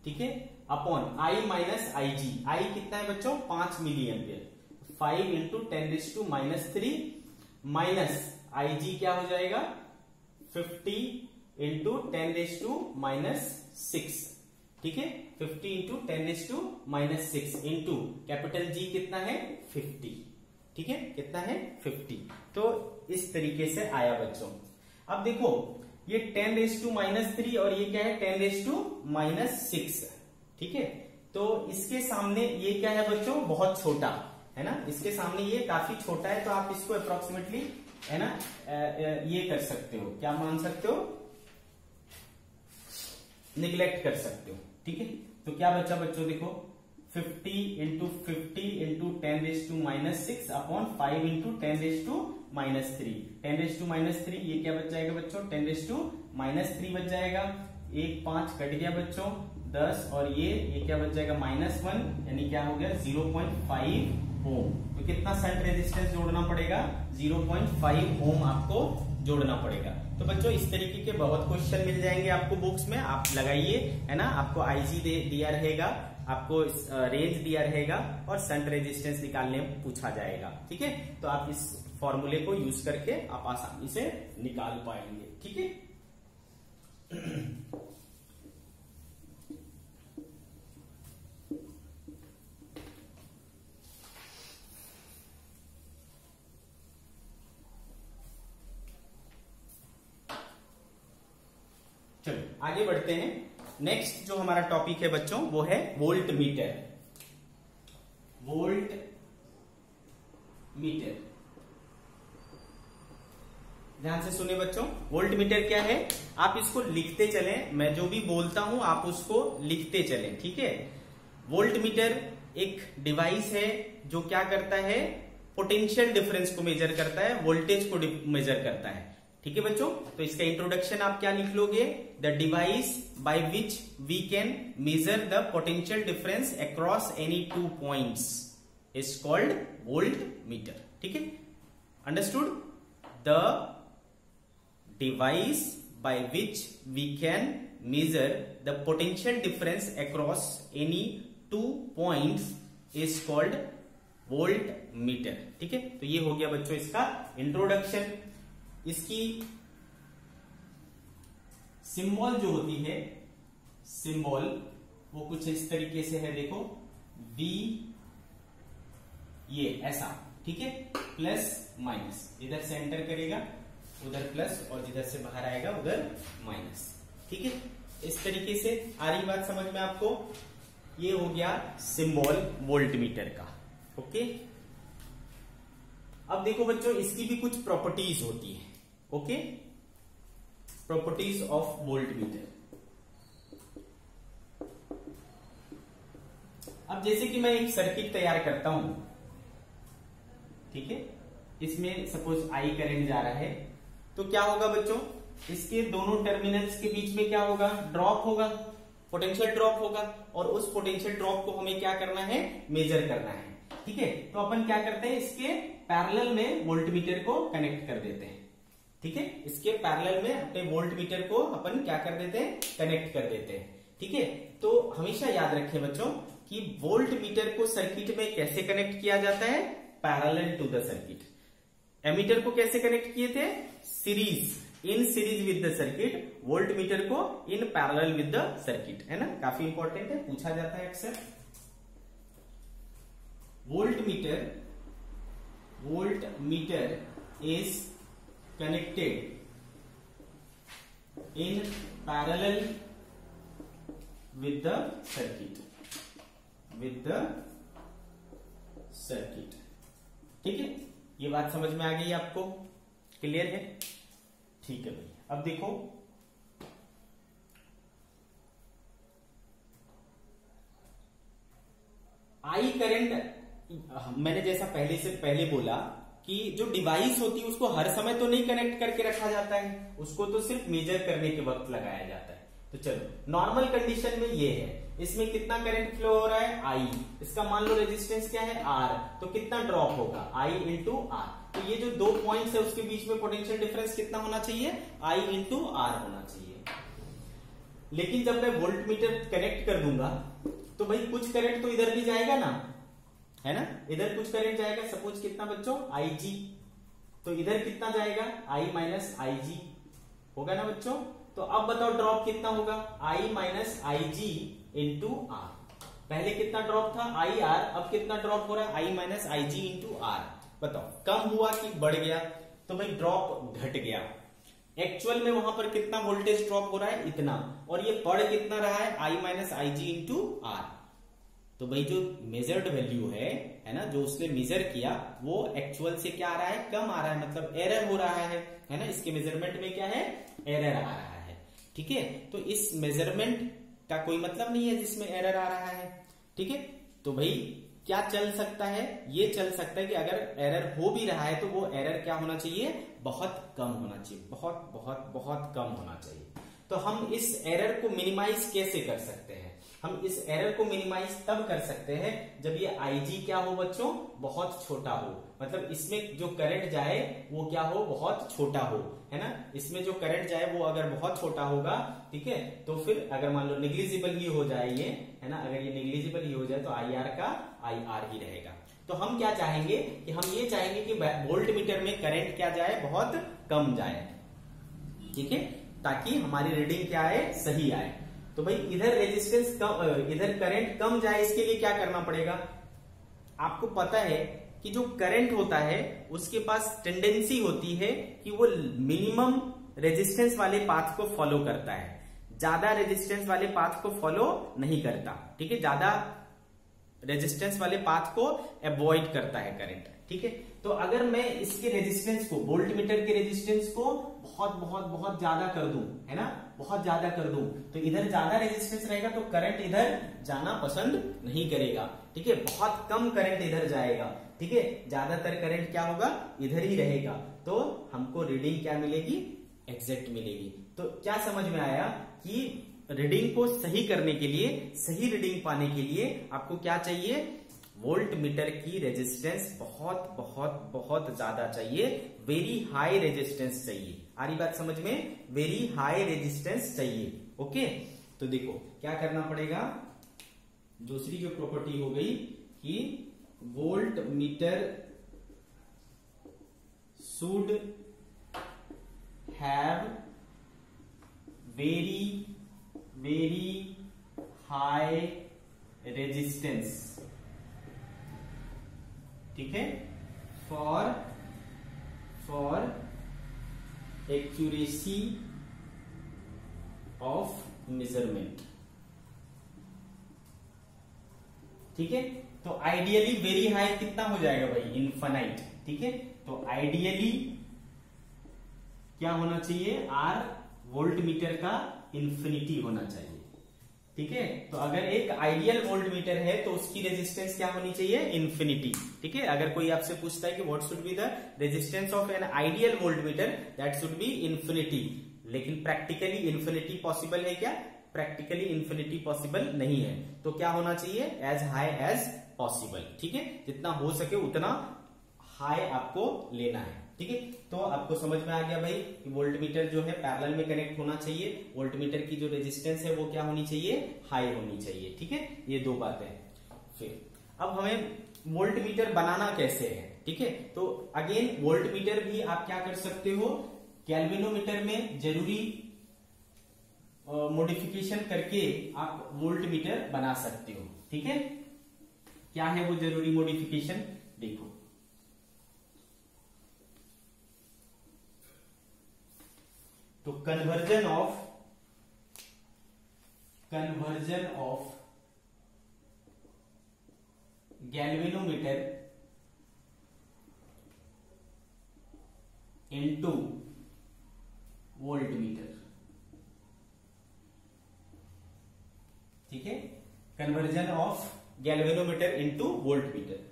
ठीक है, अपॉन आई माइनस आई जी। आई कितना है बच्चों 5 मिली एम्पियर, 5 इंटू 10⁻³ माइनस आई जी क्या हो जाएगा 50 इंटू 10⁻⁻6, ठीक है, 50 इंटू 10⁻⁻6 इंटू कैपिटल जी कितना है 50, ठीक है, कितना है 50। तो इस तरीके से आया बच्चों। अब देखो ये 10⁻³ और ये क्या है 10⁻⁻6, ठीक है, तो इसके सामने ये क्या है बच्चों बहुत छोटा है ना, इसके सामने ये काफी छोटा है, तो आप इसको अप्रोक्सीमेटली है ना ये कर सकते हो, क्या मान सकते हो, निग्लेक्ट कर सकते हो, ठीक है। तो क्या बचा बच्चों देखो 50 इंटू 10⁻⁻6 अपॉन 5 इंटू 10⁻⁻3, 10⁻⁻3 ये क्या बच जाएगा बच्चों 10⁻⁻3 बच जाएगा, 1 5 कट गया बच्चों 10, और ये क्या बच जाएगा -1, यानी क्या हो गया 0.5 ओम। तो कितना शंट रेजिस्टेंस जोड़ना पड़ेगा 0.5 ओम आपको जोड़ना पड़ेगा। तो बच्चों इस तरीके के बहुत क्वेश्चन मिल जाएंगे आपको बुक्स में, आप लगाइए है ना, आपको आईजी दिया रहेगा, आपको रेंज दिया रहेगा और शंट रेजिस्टेंस निकालने में पूछा जाएगा, ठीक है। तो आप इस फॉर्मूले को यूज करके आप आसानी से निकाल पाएंगे, ठीक है। चलो आगे बढ़ते हैं। नेक्स्ट जो हमारा टॉपिक है बच्चों वो है वोल्ट मीटर। वोल्ट मीटर, ध्यान से सुने बच्चों, वोल्ट मीटर क्या है, आप इसको लिखते चलें, मैं जो भी बोलता हूं आप उसको लिखते चलें, ठीक है। वोल्ट मीटर एक डिवाइस है जो क्या करता है, पोटेंशियल डिफरेंस को मेजर करता है, वोल्टेज को मेजर करता है, ठीक है बच्चों। तो इसका इंट्रोडक्शन आप क्या लिख लोगे, the device by which we can measure the potential difference across any 2 points is called voltmeter, ठीक है, understood. The device by which we can measure the potential difference across any 2 points is called voltmeter, ठीक है। तो ये हो गया बच्चों इसका इंट्रोडक्शन। इसकी सिंबल जो होती है, सिंबल वो कुछ इस तरीके से है, देखो V ये ऐसा, ठीक है, प्लस माइनस, इधर से एंटर करेगा उधर प्लस और जिधर से बाहर आएगा उधर माइनस, ठीक है। इस तरीके से आ रही बात समझ में आपको, ये हो गया सिंबल वोल्ट मीटर का, ओके। अब देखो बच्चों इसकी भी कुछ प्रॉपर्टीज होती है, okay, properties of volt meter. अब जैसे कि मैं एक सर्किट तैयार करता हूं, ठीक है, इसमें सपोज आई करंट जा रहा है, तो क्या होगा बच्चों, इसके दोनों टर्मिनल्स के बीच में क्या होगा, ड्रॉप होगा, पोटेंशियल ड्रॉप होगा, और उस पोटेंशियल ड्रॉप को हमें क्या करना है, मेजर करना है, ठीक है। तो अपन क्या करते हैं, इसके पैरेलल में वोल्ट मीटर को कनेक्ट कर देते हैं, ठीक है, इसके पैरेलल में अपने वोल्ट मीटर को अपन क्या कर देते हैं, कनेक्ट कर देते हैं, ठीक है। तो हमेशा याद रखें बच्चों कि वोल्ट मीटर को सर्किट में कैसे कनेक्ट किया जाता है, parallel to the circuit. Ammeter को कैसे कनेक्ट किए थे, series, in series with the circuit, voltmeter को in parallel with the circuit, है ना, काफी इंपॉर्टेंट है, पूछा जाता है अक्सर। Voltmeter is connected in parallel with the circuit, ठीक है। ये बात समझ में आ गई आपको, क्लियर है, ठीक है भाई। अब देखो आई करंट, मैंने जैसा पहले बोला कि जो डिवाइस होती है उसको हर समय तो नहीं कनेक्ट करके रखा जाता है, उसको तो सिर्फ मेजर करने के वक्त लगाया जाता है। तो चलो नॉर्मल कंडीशन में ये है, इसमें कितना करंट फ्लो हो रहा है, आई, इसका मान लो रेजिस्टेंस क्या है, आर, तो कितना ड्रॉप होगा, आई इंटू आर। तो ये जो 2 पॉइंट्स है उसके बीच में पोटेंशियल डिफरेंस कितना होना चाहिए, आई इंटू आर होना चाहिए। लेकिन जब मैं वोल्ट मीटर कनेक्ट कर दूंगा तो भाई कुछ करंट तो इधर भी जाएगा ना, है ना, इधर कुछ करंट जाएगा। सपोज कितना बच्चों, IG, तो इधर कितना जाएगा, I माइनस IG होगा ना बच्चों। तो अब बताओ ड्रॉप कितना होगा, I minus IG into R। पहले कितना ड्रॉप था, IR, अब कितना ड्रॉप हो रहा है, I minus IG into R। बताओ कम हुआ कि बढ़ गया, तो भाई ड्रॉप घट गया। एक्चुअल में वहां पर कितना वोल्टेज ड्रॉप हो रहा है, इतना, और ये बढ़ कितना रहा है, I minus IG into R। तो भाई जो मेजर्ड वैल्यू है ना, जो उसने मेजर किया वो एक्चुअल से क्या आ रहा है, कम आ रहा है, मतलब एरर हो रहा है ना। इसके मेजरमेंट में क्या है, एरर आ रहा है। ठीक है, तो इस मेजरमेंट का कोई मतलब नहीं है जिसमें एरर आ रहा है। ठीक है, तो भाई क्या चल सकता है, ये चल सकता है कि अगर एरर हो भी रहा है तो वो एरर क्या होना चाहिए, बहुत कम होना चाहिए, बहुत बहुत बहुत कम होना चाहिए। तो हम इस एरर को मिनिमाइज कैसे कर सकते हैं, हम इस एरर को मिनिमाइज तब कर सकते हैं जब ये IG क्या हो बच्चों, बहुत छोटा हो, मतलब इसमें जो करंट जाए वो क्या हो, बहुत छोटा हो, है ना। इसमें जो करंट जाए वो अगर बहुत छोटा होगा, ठीक है, तो फिर अगर मान लो निग्लिजिबल ही हो जाए ये, है ना, अगर ये निग्लिजिबल ही हो जाए तो IR का IR ही रहेगा। तो हम क्या चाहेंगे कि हम ये चाहेंगे कि वोल्ट मीटर में करंट क्या जाए, बहुत कम जाए, ठीक है, ताकि हमारी रीडिंग क्या आए, सही आए। तो भाई इधर रेजिस्टेंस कम, इधर करंट कम जाए, इसके लिए क्या करना पड़ेगा, आपको पता है कि जो करंट होता है उसके पास टेंडेंसी होती है कि वो मिनिमम रेजिस्टेंस वाले पाथ को फॉलो करता है, ज्यादा रेजिस्टेंस वाले पाथ को फॉलो नहीं करता। ठीक है, ज्यादा रेजिस्टेंस वाले पाथ को अवॉइड करता है करंट। ठीक है, तो अगर मैं इसके रेजिस्टेंस को, वोल्ट मीटर के रेजिस्टेंस को बहुत बहुत बहुत ज्यादा कर दूं, है ना, बहुत ज्यादा कर दूं, तो इधर ज्यादा रेजिस्टेंस रहेगा तो करंट इधर जाना पसंद नहीं करेगा। ठीक है, बहुत कम करंट इधर जाएगा। ठीक है, ज्यादातर करंट क्या होगा, इधर ही रहेगा, तो हमको रीडिंग क्या मिलेगी, एग्जैक्ट मिलेगी। तो क्या समझ में आया कि रीडिंग को सही करने के लिए, सही रीडिंग पाने के लिए आपको क्या चाहिए, वोल्ट मीटर की रेजिस्टेंस बहुत बहुत बहुत ज्यादा चाहिए, वेरी हाई रेजिस्टेंस चाहिए। आ रही बात समझ में, वेरी हाई रेजिस्टेंस चाहिए। ओके, तो देखो क्या करना पड़ेगा, दूसरी जो प्रॉपर्टी हो गई कि volt meter should have very very high resistance. ठीक है, फॉर एक्यूरेसी ऑफ मेजरमेंट। ठीक है, तो आइडियली वेरी हाई कितना हो जाएगा भाई, इनफाइनाइट। ठीक है, तो आइडियली क्या होना चाहिए, आर वोल्ट मीटर का इन्फिनिटी होना चाहिए। ठीक है, तो अगर एक आइडियल वोल्ट मीटर है तो उसकी रेजिस्टेंस क्या होनी चाहिए, इन्फिनिटी। ठीक है, अगर कोई आपसे पूछता है कि what should be the resistance of an ideal volt meter, that should be infinity. लेकिन प्रैक्टिकली इन्फिनिटी पॉसिबल है क्या, प्रैक्टिकली इन्फिनिटी पॉसिबल नहीं है, तो क्या होना चाहिए, एज हाई एज पॉसिबल। ठीक है, जितना हो सके उतना हाई आपको लेना है। ठीक है, तो आपको समझ में आ गया भाई कि वोल्ट मीटर जो है पैरेलल में कनेक्ट होना चाहिए, वोल्ट मीटर की जो रेजिस्टेंस है वो क्या होनी चाहिए, हाई होनी चाहिए। ठीक है, ये दो बातें। फिर अब हमें वोल्ट मीटर बनाना कैसे है। ठीक है, तो अगेन वोल्ट मीटर भी आप क्या कर सकते हो, कैल्विनोमीटर में जरूरी मॉडिफिकेशन करके आप वोल्ट मीटर बना सकते हो। ठीक है, क्या है वो जरूरी मॉडिफिकेशन, देखो तो conversion of galvanometer into volt meter. ठीक है, conversion of galvanometer into volt meter.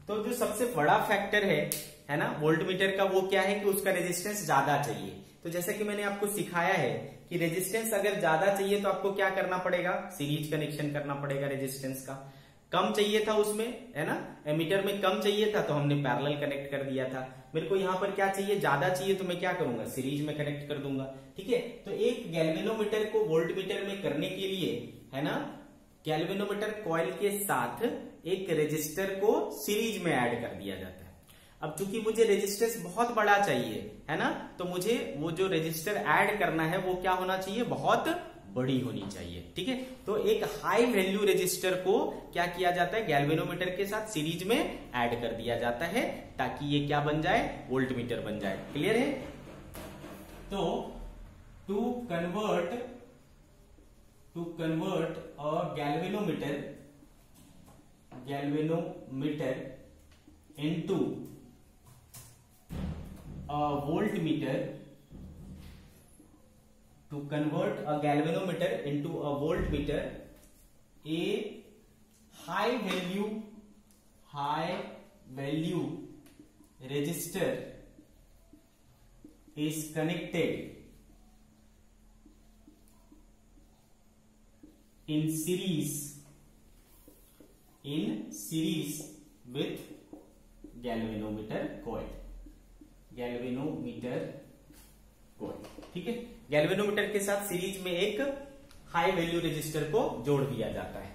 तो जो सबसे बड़ा फैक्टर है ना वोल्ट मीटर का, वो क्या है कि उसका रेजिस्टेंस ज्यादा चाहिए। तो जैसा कि मैंने आपको सिखाया है कि रेजिस्टेंस अगर ज्यादा चाहिए तो आपको क्या करना पड़ेगा, सीरीज कनेक्शन करना पड़ेगा रेजिस्टेंस का। कम चाहिए था उसमें, है ना, एमीटर में कम चाहिए था तो हमने पैरेलल कनेक्ट कर दिया था। मेरे को यहाँ पर क्या चाहिए, ज्यादा चाहिए, तो मैं क्या करूंगा, सीरीज में कनेक्ट कर दूंगा। ठीक है, तो एक गैल्वेनोमीटर को वोल्टमीटर में करने के लिए, है ना, गैल्वेनोमीटर कॉइल के साथ एक रेजिस्टर को सीरीज में ऐड कर दिया जाता है। अब चूंकि मुझे रेजिस्टेंस बहुत बड़ा चाहिए, है ना, तो मुझे वो जो रेजिस्टर ऐड करना है वो क्या होना चाहिए, बहुत बड़ी होनी चाहिए। ठीक है, तो एक हाई वैल्यू रेजिस्टर को क्या किया जाता है, गैल्वेनोमीटर के साथ सीरीज में ऐड कर दिया जाता है, ताकि ये क्या बन जाए, वोल्टमीटर बन जाए। क्लियर है? तो to convert a galvanometer into a voltmeter, to convert a galvanometer into a voltmeter, a high value resistor is connected in series with galvanometer coil। ठीक है, गैल्वेनोमीटर के साथ सीरीज में एक हाई वैल्यू रेजिस्टर को जोड़ दिया जाता है।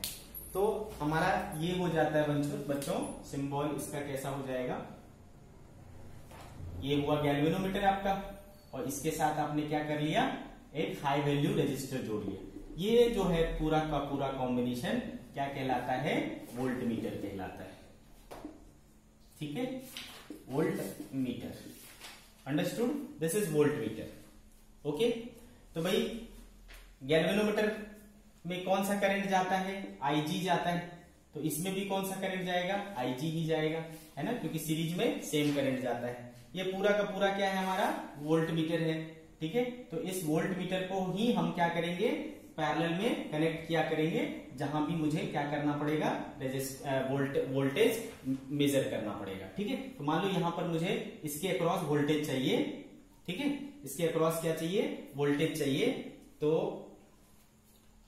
तो हमारा ये हो जाता है बच्चों, सिंबल इसका कैसा हो जाएगा, ये हुआ गैल्वेनोमीटर आपका, और इसके साथ आपने क्या कर लिया, एक हाई वैल्यू रेजिस्टर जोड़ लिया। ये जो है पूरा का पूरा कॉम्बिनेशन क्या कहलाता है, वोल्टमीटर कहलाता है। ठीक है, voltmeter, understood, this is voltmeter. Okay, तो भाई गैल्वेनोमीटर में कौन सा करंट जाता है, आईजी जाता है, तो इसमें भी कौन सा करंट जाएगा, आईजी ही जाएगा, है ना, क्योंकि सीरीज में सेम करंट जाता है। ये पूरा का पूरा क्या है, हमारा वोल्टमीटर है। ठीक है, तो इस वोल्टमीटर को ही हम क्या करेंगे, पैरेलल में कनेक्ट किया करेंगे, जहां भी मुझे क्या करना पड़ेगा, वोल्टेज मेजर करना पड़ेगा। ठीक है, तो मान लो यहां पर मुझे इसके अक्रॉस वोल्टेज चाहिए। ठीक है, इसके अक्रॉस क्या चाहिए, वोल्टेज चाहिए। तो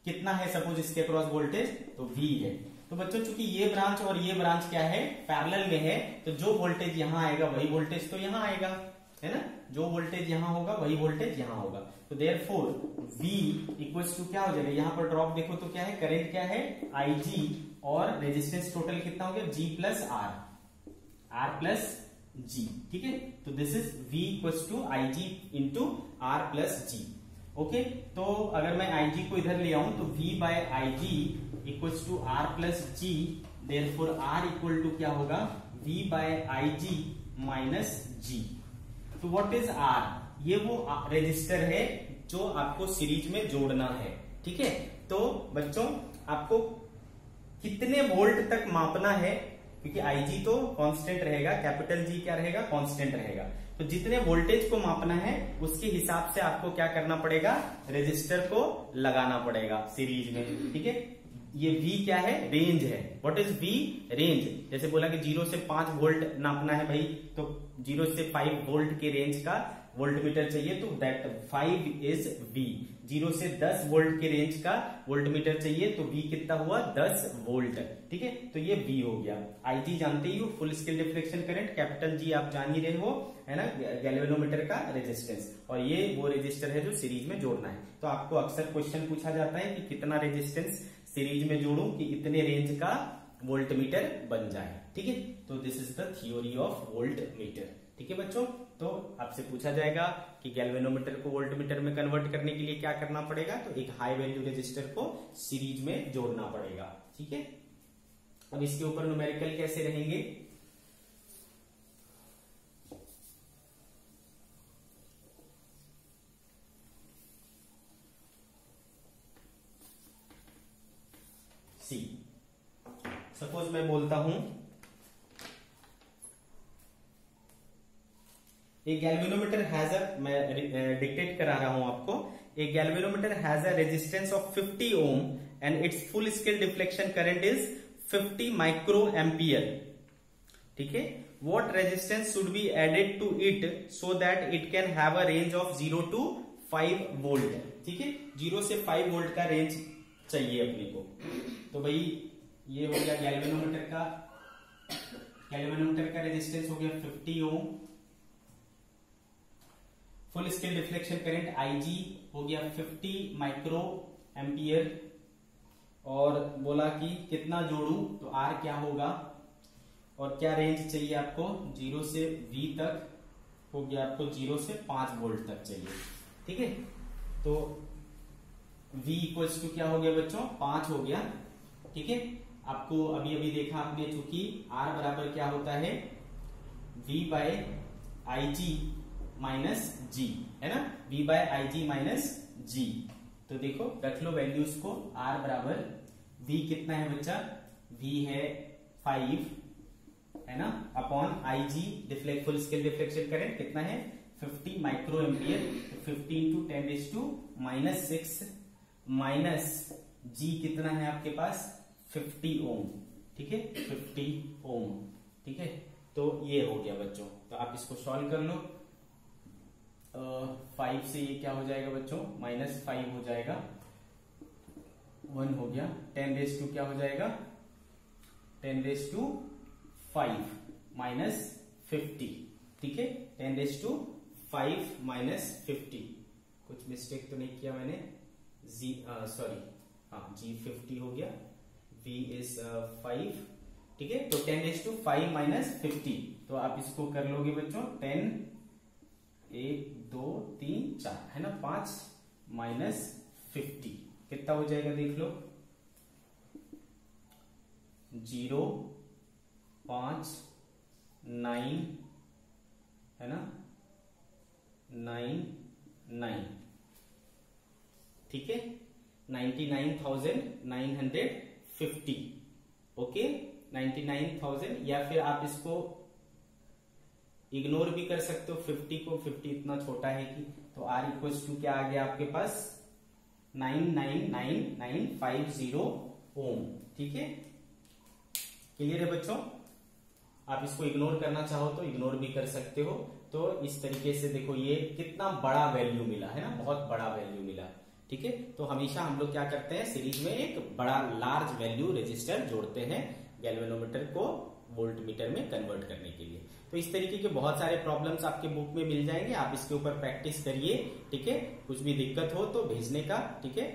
कितना है, सपोज इसके अक्रॉस वोल्टेज तो V है। तो बच्चों चूंकि ये ब्रांच और ये ब्रांच क्या है, पैरेलल में है, तो जो वोल्टेज यहां आएगा वही वोल्टेज तो यहां आएगा, है ना, जो वोल्टेज यहां होगा वही वोल्टेज यहां होगा। तो देयरफॉर V इक्वल्स टू क्या हो जाएगा, यहां पर ड्रॉप देखो तो क्या है, करंट क्या है, IG, और रेजिस्टेंस टोटल कितना हो गया, G plus R plus G। ठीक है, तो this is V equals to IG into R plus G। Okay, तो अगर मैं IG को इधर ले आऊं तो V by IG equals to R plus G, therefore R equal to क्या होगा, V by IG minus G। तो व्हाट इज R, ये वो रेजिस्टर है जो आपको सीरीज में जोड़ना है। ठीक है, तो बच्चों आपको कितने वोल्ट तक मापना है, क्योंकि IG तो कांस्टेंट रहेगा, कैपिटल G क्या रहेगा, कांस्टेंट रहेगा, तो जितने वोल्टेज को मापना है उसके हिसाब से आपको क्या करना पड़ेगा, रेजिस्टर को लगाना पड़ेगा सीरीज में। ठीक है, ये V क्या है, रेंज है। What is V, range. जैसे बोला कि 0 से 5 वोल्ट नापना है भाई, तो 0 से 5 वोल्ट के रेंज का वोल्टमीटर चाहिए, तो दैट 5 इज V। 0 से 10 वोल्ट के रेंज का वोल्टमीटर चाहिए, तो V कितना हुआ, 10 वोल्ट। ठीक है, तो ये V हो गया। IG जानते ही हो, full scale deflection current, capital G आप जान ही रहे हो, है ना, गैल्वेनोमीटर का रेजिस्टेंस, और ये वो रेजिस्टर है जो सीरीज में जोड़ना है। तो आपको अक्सर क्वेश्चन पूछा जाता है कि कितना रेजिस्टेंस सीरीज में जोड़ूं कि इतने रेंज का वोल्टमीटर बन जाए। ठीक है, तो this is the theory of voltmeter. ठीक है बच्चों, तो आपसे पूछा जाएगा कि गैल्वेनोमीटर को वोल्टमीटर में कन्वर्ट करने के लिए क्या करना पड़ेगा, तो एक हाई वैल्यू रेजिस्टर को सीरीज में जोड़ना पड़ेगा। ठीक है, अब इसके ऊपर न्यूमेरिकल कैसे रहेंगे, सी सपोज मैं बोलता हूं ए गैल्वेनोमीटर हैज अ, मैं डिक्टेट करा रहा हूं आपको, a galvanometer has a resistance of 50 ohm and its full scale deflection current is 50 microampere. ठीक है, what resistance should be added to it so that it can have a range of 0 to 5 volt. ठीक है, 0 से 5 वोल्ट का रेंज चाहिए अपने को। तो भाई ये हो गया गैल्वेनोमीटर का रेजिस्टेंस हो गया 50 ohm, full scale deflection current IG हो गया 50 माइक्रो एम्पियर, और बोला कि कितना जोड़ू, तो R क्या होगा, और क्या रेंज चाहिए आपको, 0 से V तक हो गया आपको 0 से 5 वोल्ट तक चाहिए। ठीक है, तो V इक्वल्स टू क्या हो गया बच्चों, 5 हो गया। ठीक है, आपको अभी अभी देखा आपने, चूंकि R बराबर क्या होता है, V by IG minus G, है ना, V by IG minus G। तो देखो रख लो वैल्यूज को, R बराबर V कितना है बच्चा, V है 5, है ना, upon IG deflect full scale deflection current कितना है 50 माइक्रो एम्पियर, तो 50 इंटू 10⁻⁻⁶ माइनस G कितना है आपके पास 50 ओम। ठीक है, 50 ओम। ठीक है, तो ये हो गया बच्चों, तो आप इसको सॉल्व कर लो। 5 से ये क्या हो जाएगा बच्चों, -5 हो जाएगा, 1 हो गया, 10⁻² क्या हो जाएगा, 10⁻5 माइनस 50। ठीक है, 10⁻5 माइनस 50, कुछ मिस्टेक तो नहीं किया मैंने, सॉरी, हाँ G 50 हो गया, V इज 5। ठीक है, तो 10⁻5 माइनस 50, तो आप इसको कर लोगे बच्चों 10, 1 2 3 4, है ना, 5 माइनस 50 कितना हो जाएगा देख लो, 0 5 9, है ना, 9 9। ठीक है, 99,950। ओके, 99,000, या फिर आप इसको इग्नोर भी कर सकते हो 50 को, 50 इतना छोटा है कि, तो R इक्वल्स टू क्या आ गया आपके पास 999,950 ओम। ठीक है, क्लियर है बच्चों, आप इसको इग्नोर करना चाहो तो इग्नोर भी कर सकते हो। तो इस तरीके से देखो ये कितना बड़ा वैल्यू मिला, है ना, बहुत बड़ा वैल्यू मिला। ठीक है, तो हमेशा हम लोग क्या करते हैं, सीरीज में एक बड़ा लार्ज वैल्यू रेजिस्टर जोड़ते हैं गैल्वेनोमीटर को वोल्टमीटर में कन्वर्ट करने के लिए। तो इस तरीके के बहुत सारे प्रॉब्लम्स आपके बुक में मिल जाएंगे, आप इसके ऊपर प्रैक्टिस करिए। ठीक है, कुछ भी दिक्कत हो तो भेजने का, ठीक है,